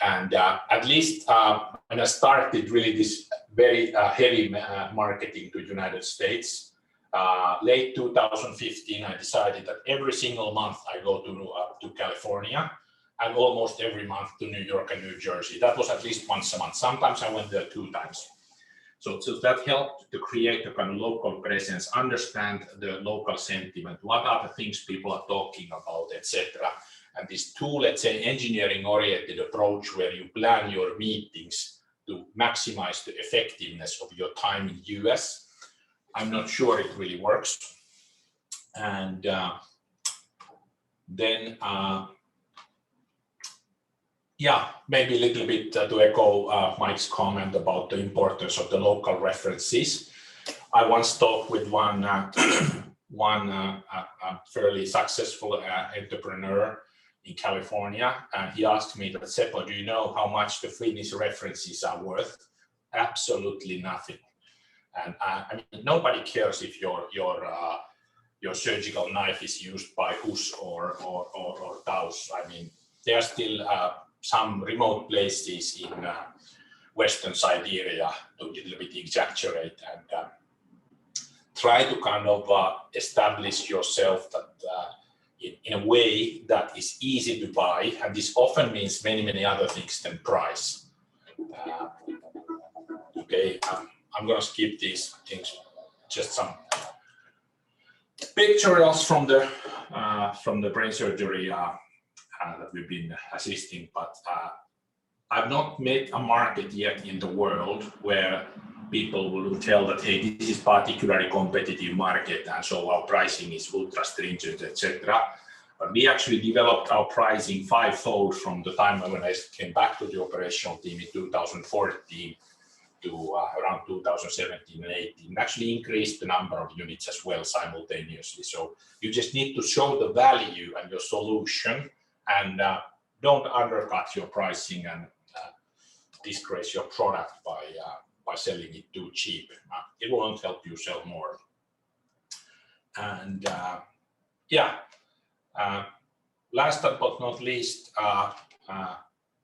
And at least when I started really this very heavy marketing to the United States, late 2015, I decided that every single month I go to California and almost every month to New York and New Jersey. That was at least once a month. Sometimes I went there 2 times. So that helped to create a kind of local presence, understand the local sentiment, what are the things people are talking about, etc. And this let's say, engineering-oriented approach where you plan your meetings to maximize the effectiveness of your time in the US, I'm not sure it really works. And then, maybe a little bit to echo Mike's comment about the importance of the local references. I once talked with one fairly successful entrepreneur in California, and he asked me that, Seppo, do you know how much the Finnish references are worth? Absolutely nothing. And I mean, nobody cares if your surgical knife is used by Hus or Taus. I mean, there are still some remote places in Western Siberia, to a little bit exaggerate, and try to kind of establish yourself that in a way that is easy to buy, and this often means many other things than price. Okay, I'm going to skip these things. Just some pictures from the brain surgery that we've been assisting, but I've not met a market yet in the world where people will tell that, hey, this is particularly competitive market, and so our pricing is ultra stringent, etc. But we actually developed our pricing 5-fold from the time when I came back to the operational team in 2014 to around 2017 and 18. Actually increased the number of units as well simultaneously. So you just need to show the value and your solution, and don't undercut your pricing and disgrace your product by selling it too cheap. It won't help you sell more. And last but not least,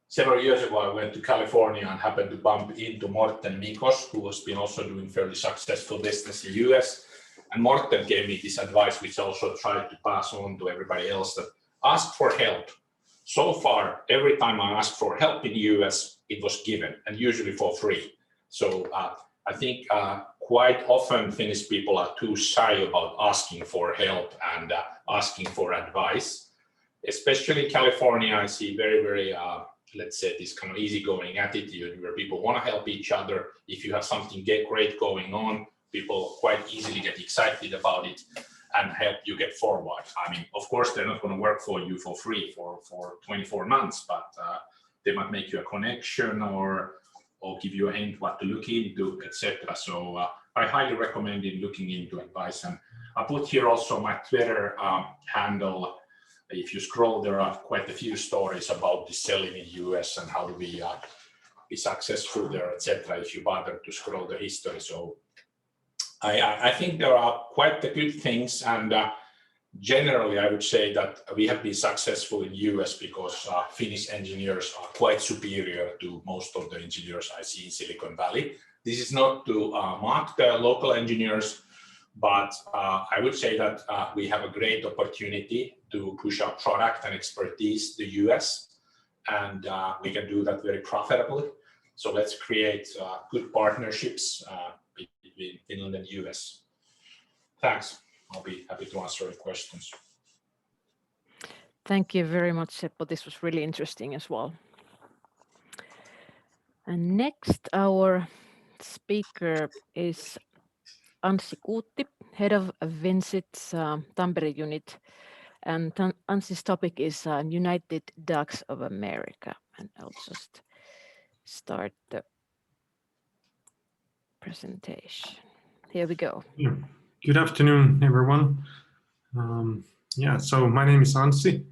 several years ago, I went to California and happened to bump into Morten Mikos, who has been also doing fairly successful business in the US. And Morten gave me this advice, which I also tried to pass on to everybody else, that ask for help. so far, every time I asked for help in the US, it was given, and usually for free. So I think quite often Finnish people are too shy about asking for help and asking for advice. Especially in California, I see very, let's say, this kind of easygoing attitude where people want to help each other. If you have something great going on, people quite easily get excited about it and help you get forward. I mean, of course, they're not going to work for you for free for 24 months, but they might make you a connection or give you a hint what to look into, etc. So I highly recommend looking into advice. And I put here also my Twitter handle. If you scroll, there are quite a few stories about the selling in the US and how do we be successful there, etc. If you bother to scroll the history. So I think there are quite the good things, and generally I would say that we have been successful in the US because Finnish engineers are quite superior to most of the engineers I see in Silicon Valley. This is not to mock the local engineers, but I would say that we have a great opportunity to push our product and expertise to the US, and we can do that very profitably. So let's create good partnerships between Finland and US. Thanks. I'll be happy to answer any questions. Thank you very much, Seppo. This was really interesting as well. And next, our speaker is Anssi Kuutti, head of Vincit's Tampere unit. And Anssi's topic is United Ducks of America. And I'll just start the presentation. Here we go. Yeah. Good afternoon, everyone. So my name is Anssi.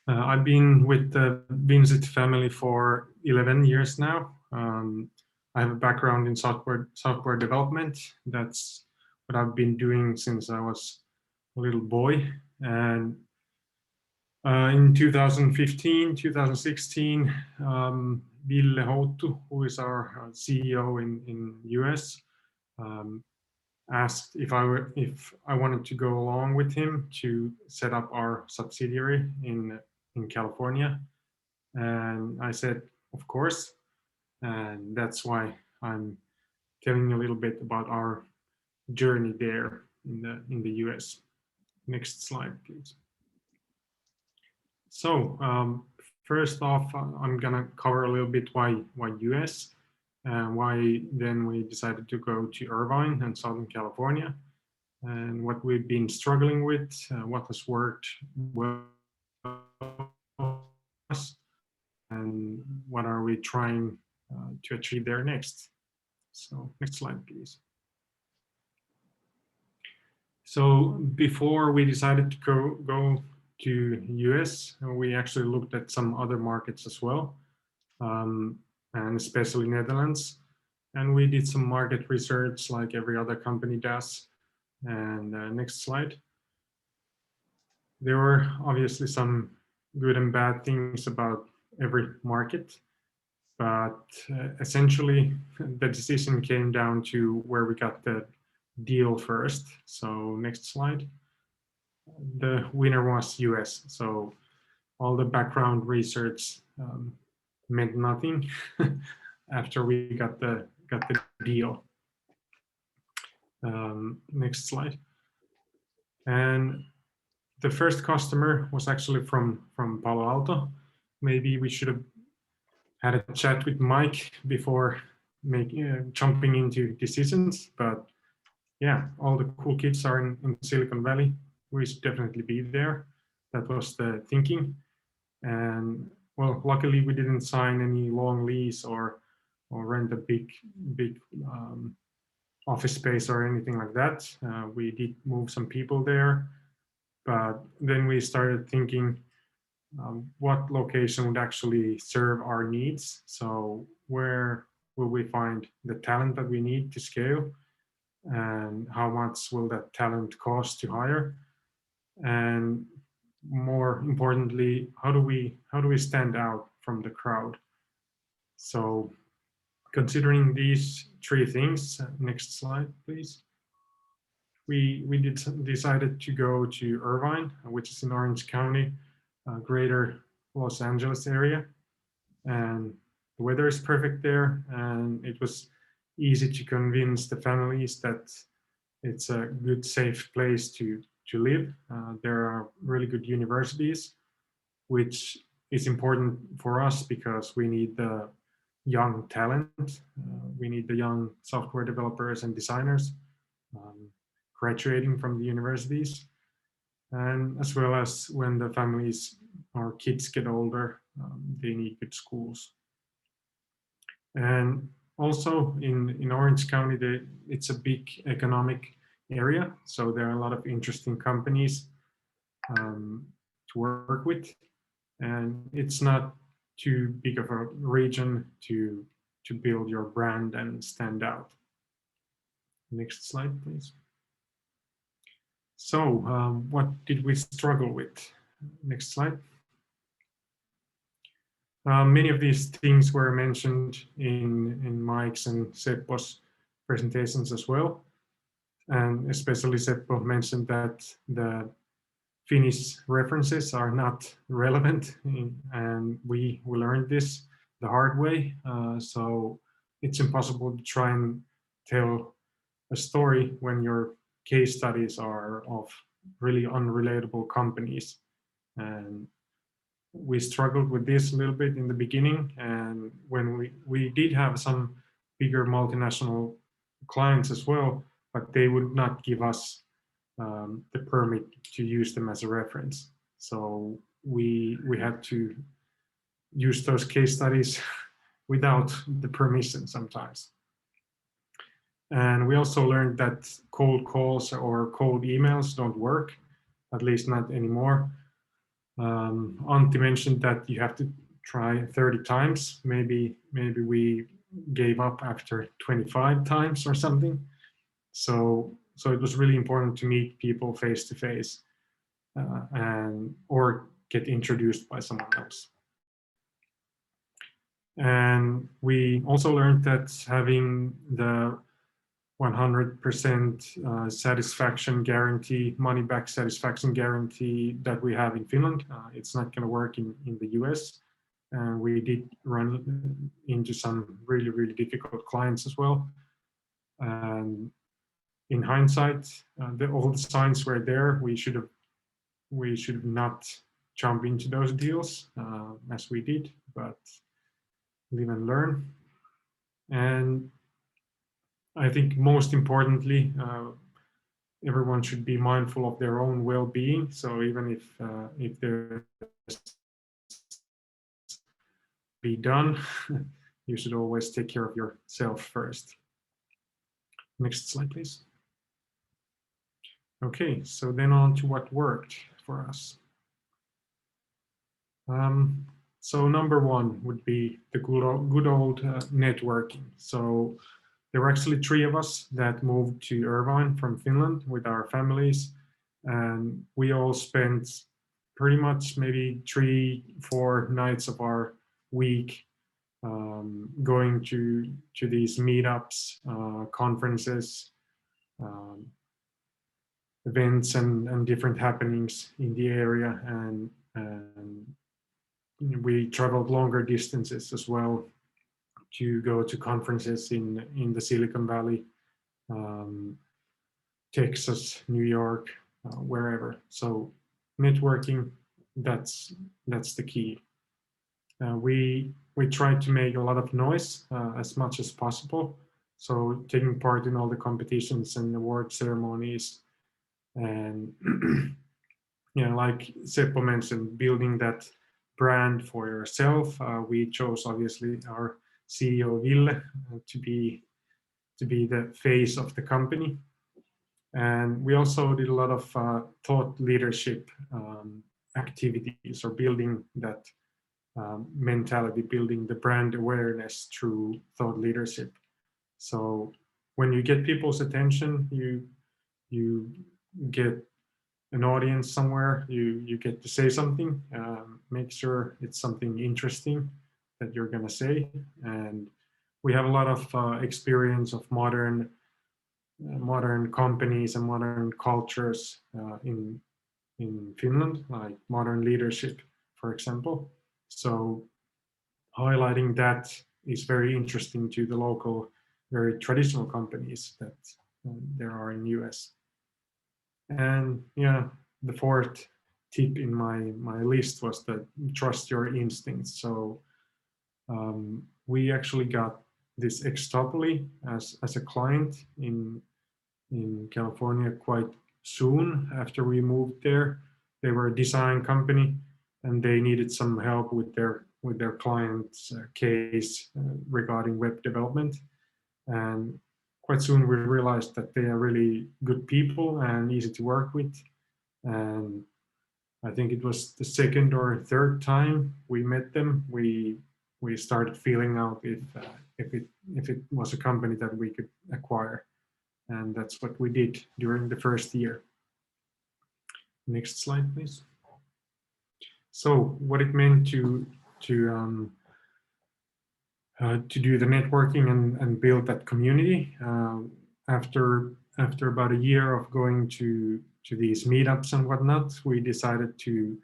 I've been with the Vincit family for 11 years now. I have a background in software development. That's what I've been doing since I was a little boy. And in 2015, 2016, Ville Houttu, who is our CEO in US, asked if I wanted to go along with him to set up our subsidiary in California, and I said, of course, and that's why I'm telling you a little bit about our journey there in the US. Next slide, please. So first off, I'm gonna cover a little bit why US. Why then we decided to go to Irvine and Southern California, and what we've been struggling with, what has worked well, and what are we trying to achieve there next. So next slide, please. So before we decided to go to US, we actually looked at some other markets as well. And especially Netherlands. And we did some market research like every other company does. And next slide. There were obviously some good and bad things about every market, but essentially the decision came down to where we got the deal first. So next slide. The winner was US. So all the background research meant nothing after we got the deal. Next slide. And the first customer was actually from Palo Alto. Maybe we should have had a chat with Mike before jumping into decisions, but yeah, all the cool kids are in Silicon Valley. We should definitely be there. That was the thinking. And well, luckily we didn't sign any long lease or rent a big office space or anything like that. We did move some people there, but then we started thinking what location would actually serve our needs. So where will we find the talent that we need to scale, and how much will that talent cost to hire? And more importantly, how do we stand out from the crowd? So considering these three things, next slide, please. We decided to go to Irvine, which is in Orange County, greater Los Angeles area, and the weather is perfect there, and it was easy to convince the families that it's a good, safe place to live. There are really good universities, which is important for us because we need the young talent. We need the young software developers and designers um, graduating from the universities. And as well as when the families or kids get older, they need good schools. And also in Orange County, it's a big economic area. So there are a lot of interesting companies to work with. And it's not too big of a region to build your brand and stand out. Next slide, please. So what did we struggle with? Next slide. Many of these things were mentioned in Mike's and Seppo's presentations as well. And especially Seppo mentioned that the Finnish references are not relevant, and we learned this the hard way. So it's impossible to try and tell a story when your case studies are of really unrelatable companies. And we struggled with this a little bit in the beginning, and when we did have some bigger multinational clients as well, but they would not give us the permit to use them as a reference. So we had to use those case studies without the permission sometimes. And we also learned that cold calls or cold emails don't work, at least not anymore. Antti mentioned that you have to try 30 times. Maybe we gave up after 25 times or something. So it was really important to meet people face to face and or get introduced by someone else. And we also learned that having the 100% satisfaction guarantee, money back satisfaction guarantee that we have in Finland, it's not going to work in the US. And we did run into some really, really difficult clients as well. And in hindsight, all the signs were there. We should have not jump into those deals as we did, but live and learn. And I think most importantly, everyone should be mindful of their own well-being. So even if there's be done, you should always take care of yourself first. Next slide, please. Okay, so then on to what worked for us. So number one would be the good old networking. So there were actually 3 of us that moved to Irvine from Finland with our families, and we all spent pretty much maybe 3-4 nights of our week going to these meetups, conferences, events, and different happenings in the area, and we traveled longer distances as well to go to conferences in the Silicon Valley, Texas, New York, wherever. So networking, that's the key. We tried to make a lot of noise as much as possible. So taking part in all the competitions and award ceremonies, and like Seppo mentioned, building that brand for yourself. We chose obviously our CEO Ville to be the face of the company, and we also did a lot of thought leadership activities, or building that mentality, building the brand awareness through thought leadership. So when you get people's attention, you get an audience somewhere, you get to say something, make sure it's something interesting that you're going to say. And we have a lot of experience of modern companies and modern cultures in Finland, like modern leadership, for example. So highlighting that is very interesting to the local, very traditional companies that there are in US. And yeah, the fourth tip in my list was that trust your instincts. So we actually got this Extopoly as a client in California quite soon after we moved there. They were a design company and they needed some help with their client's case regarding web development. And quite soon we realized that they are really good people and easy to work with. And I think it was the second or third time we met them, we started feeling out if it was a company that we could acquire. And that's what we did during the first year. Next slide, please. So what it meant to do the networking and build that community. After about a year of going to these meetups and whatnot, we decided to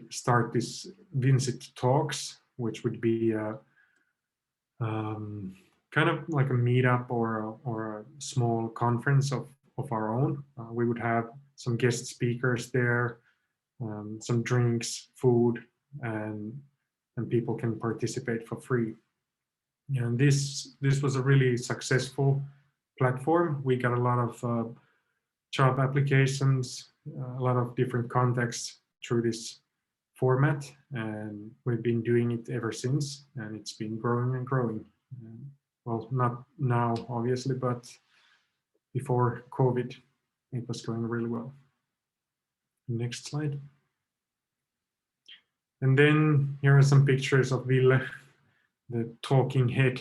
start this Vincit Talks, which would be kind of like a meetup or a small conference of our own. We would have some guest speakers there, some drinks, food, and people can participate for free. And this was a really successful platform. We got a lot of job applications, a lot of different contacts through this format, and we've been doing it ever since, and it's been growing and growing. Well, not now, obviously, but before COVID, it was going really well. Next slide. And then here are some pictures of Ville, the talking head.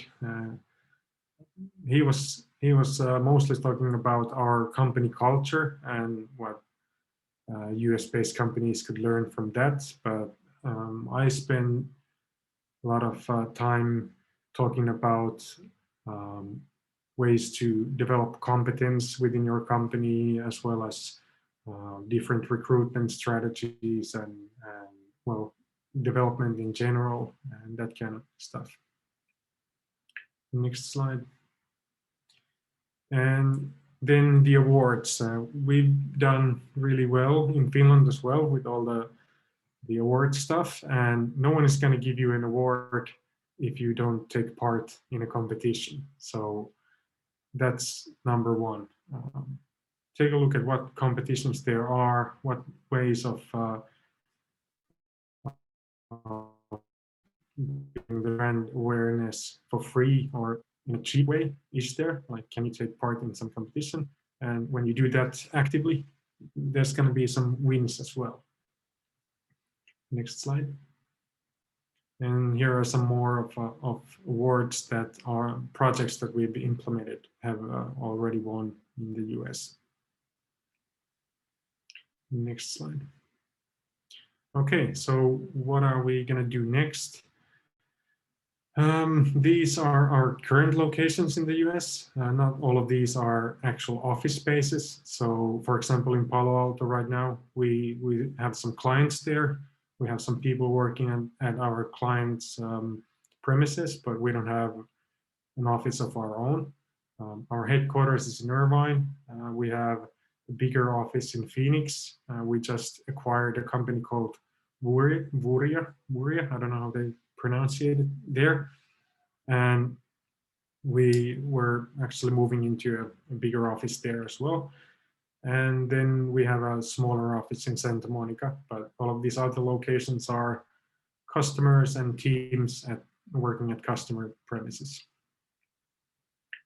He was mostly talking about our company culture and what US-based companies could learn from that. But I spent a lot of time talking about ways to develop competence within your company, as well as different recruitment strategies and well, development in general and that kind of stuff. Next slide. And then the awards. We've done really well in Finland as well with all the award stuff, and no one is going to give you an award if you don't take part in a competition. So that's number one. Take a look at what competitions there are, what ways of the brand awareness for free or in a cheap way is there. Like, can you take part in some competition? And when you do that actively, there's going to be some wins as well. Next slide. And here are some more of awards that are projects that we've implemented, have already won in the US. Next slide. Okay, so what are we going to do next? These are our current locations in the US. Not all of these are actual office spaces. So for example, in Palo Alto right now, we have some clients there. We have some people working at our clients' premises, but we don't have an office of our own. Our headquarters is in Irvine. We have a bigger office in Phoenix. We just acquired a company called Vuria. I don't know how they pronounce it there. And we were actually moving into a bigger office there as well. And then we have a smaller office in Santa Monica, but all of these other locations are customers and teams working at customer premises.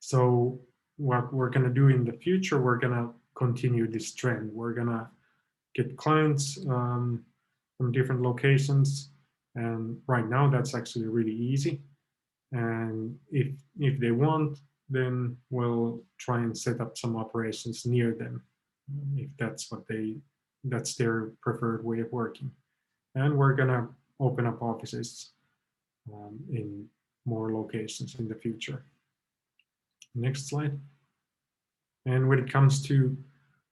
So what we're going to do in the future, we're going to continue this trend. We're going to get clients from different locations. And right now that's actually really easy. And if they want, then we'll try and set up some operations near them, if that's their preferred way of working. And we're gonna open up offices in more locations in the future. Next slide. And when it comes to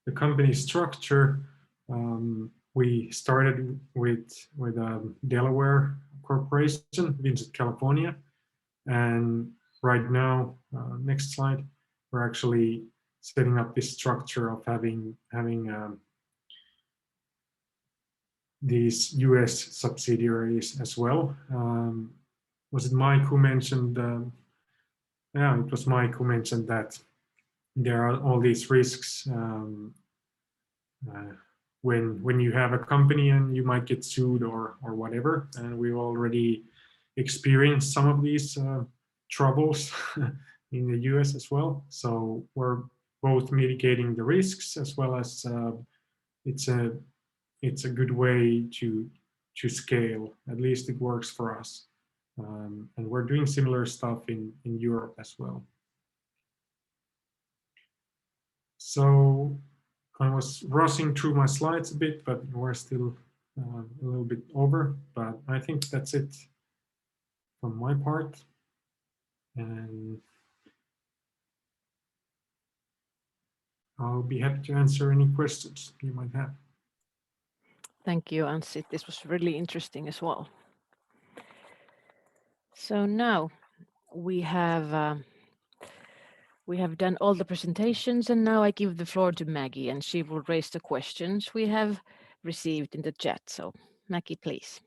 the company structure, we started with a Delaware corporation, Vincent, California, and right now, next slide, we're actually setting up this structure of having these US subsidiaries as well. Was it Mike who mentioned? Yeah, it was Mike who mentioned that there are all these risks when you have a company and you might get sued or whatever. And we've already experienced some of these troubles in the US as well. So we're both mitigating the risks as well as it's a good way to scale. At least it works for us. And we're doing similar stuff in Europe as well. So I was rushing through my slides a bit, but we're still a little bit over. But I think that's it from my part. And I'll be happy to answer any questions you might have. Thank you, Anssi. This was really interesting as well. So now we have done all the presentations, and now I give the floor to Maggie, and she will raise the questions we have received in the chat. So Maggie, please.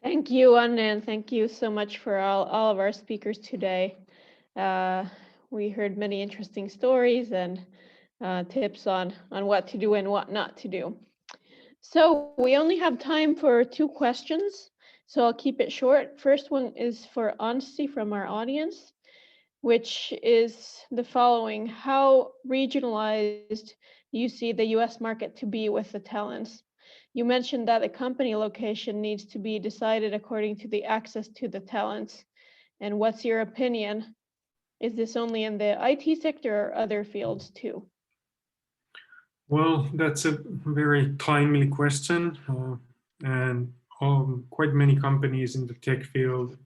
Thank you, Anne, and thank you so much for all of our speakers today. We heard many interesting stories and tips on what to do and what not to do. So we only have time for 2 questions, so I'll keep it short. First one is for Anssi from our audience, which is the following: how regionalized do you see the US market to be with the talents? You mentioned that the company location needs to be decided according to the access to the talents. And what's your opinion? Is this only in the IT sector or other fields too? Well, that's a very timely question. And quite many companies in the tech field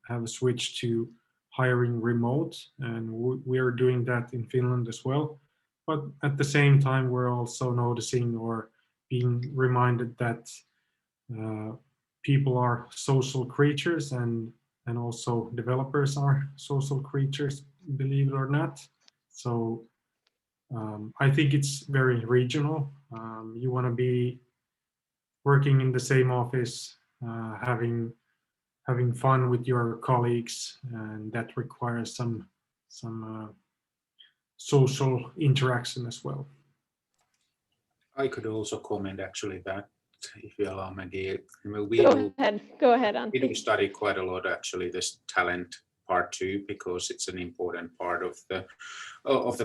have switched to hiring remote, and we are doing that in Finland as well. But at the same time, we're also noticing or being reminded that people are social creatures, and also developers are social creatures, believe it or not. So I think it's very regional. You want to be working in the same office, having fun with your colleagues, and that requires some social interaction as well. I could also comment actually that, if you allow, Maggie. Go ahead, Antti. We do study quite a lot actually this talent part too, because it's an important part of the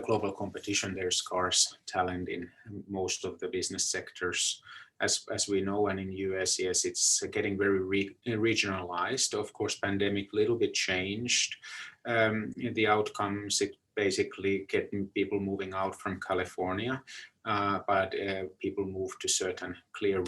global competition. There's scarce talent in most of the business sectors, as we know, and in US, yes, it's getting very regionalized. Of course, pandemic a little bit changed the outcomes. It basically getting people moving out from California, but people move to certain clear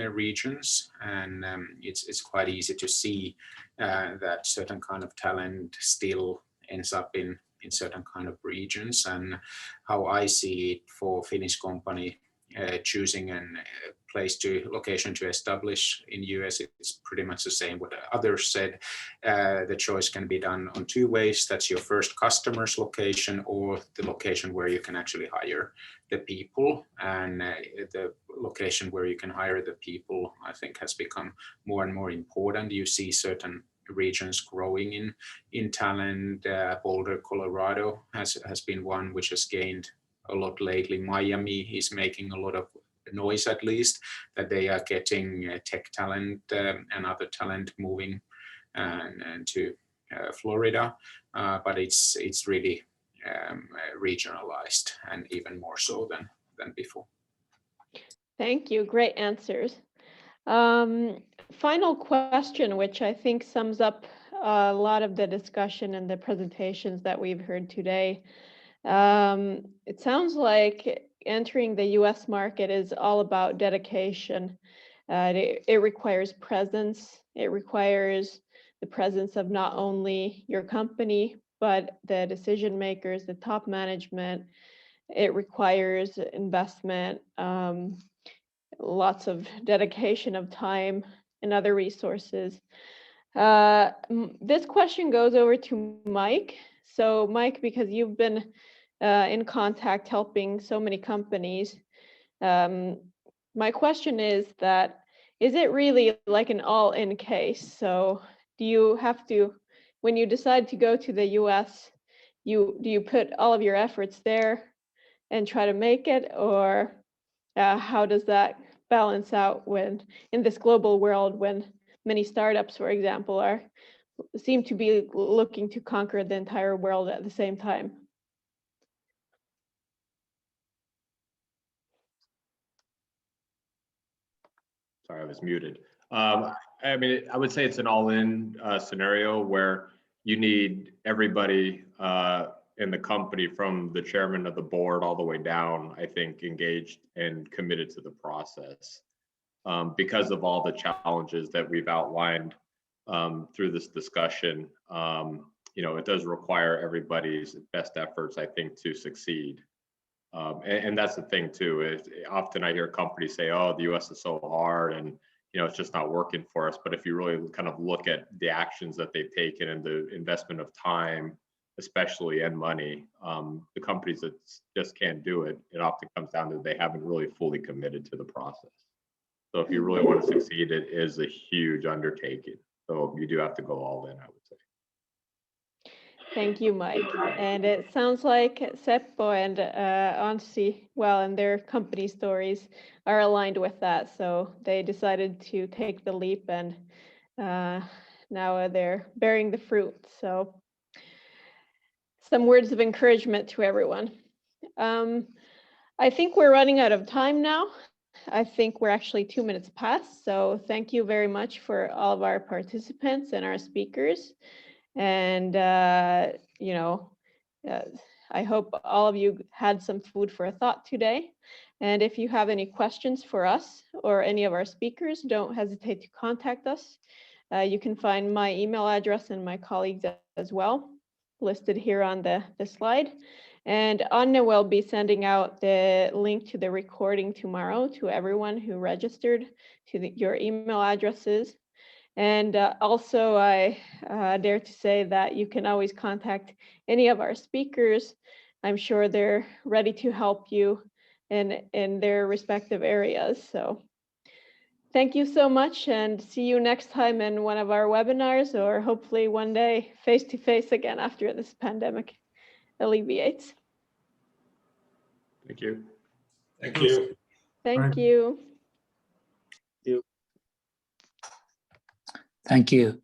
regions, and it's quite easy to see that certain kind of talent still ends up in certain kind of regions. And how I see it for Finnish company choosing a location to establish in US, it's pretty much the same what others said. The choice can be done on 2 ways. That's your first customer's location, or the location where you can actually hire the people. And the location where you can hire the people, I think, has become more and more important. You see certain regions growing in talent. Boulder, Colorado has been one which has gained a lot lately. Miami is making a lot of noise, at least, that they are getting tech talent and other talent moving and to Florida, but it's really regionalized, and even more so than before. Thank you. Great answers. Final question, which I think sums up a lot of the discussion and the presentations that we've heard today. It sounds like entering the US market is all about dedication. It requires presence. It requires the presence of not only your company, but the decision makers, the top management. It requires investment, lots of dedication of time and other resources. This question goes over to Mike. So Mike, because you've been in contact helping so many companies, my question is it really like an all-in case? So do you have to, when you decide to go to the US, do you put all of your efforts there and try to make it, or how does that balance out when in this global world when many startups, for example, seem to be looking to conquer the entire world at the same time? Sorry, I was muted. I mean, I would say it's an all-in scenario where you need everybody in the company, from the chairman of the board all the way down, I think, engaged and committed to the process. Because of all the challenges that we've outlined through this discussion, it does require everybody's best efforts, I think, to succeed. And that's the thing too. Often I hear companies say, "Oh, the U.S. is so hard, and it's just not working for us." But if you really kind of look at the actions that they've taken and the investment of time, especially, and money, the companies that just can't do it, it often comes down to they haven't really fully committed to the process. So if you really want to succeed, it is a huge undertaking. So you do have to go all in, I would say. Thank you, Mike. And it sounds like Seppo and Anssi, and their company stories are aligned with that. So they decided to take the leap, and now they're bearing the fruit. So some words of encouragement to everyone. I think we're running out of time now. I think we're actually 2 minutes past. So thank you very much for all of our participants and our speakers. And, I hope all of you had some food for thought today. And if you have any questions for us or any of our speakers, don't hesitate to contact us. You can find my email address and my colleagues as well, listed here on the slide. And Anna will be sending out the link to the recording tomorrow to everyone who registered to your email addresses. And also, I dare to say that you can always contact any of our speakers. I'm sure they're ready to help you in their respective areas. So thank you so much, and see you next time in one of our webinars, or hopefully one day face-to-face again after this pandemic alleviates. Thank you. Thank you. Thank Bye. you. Thank you.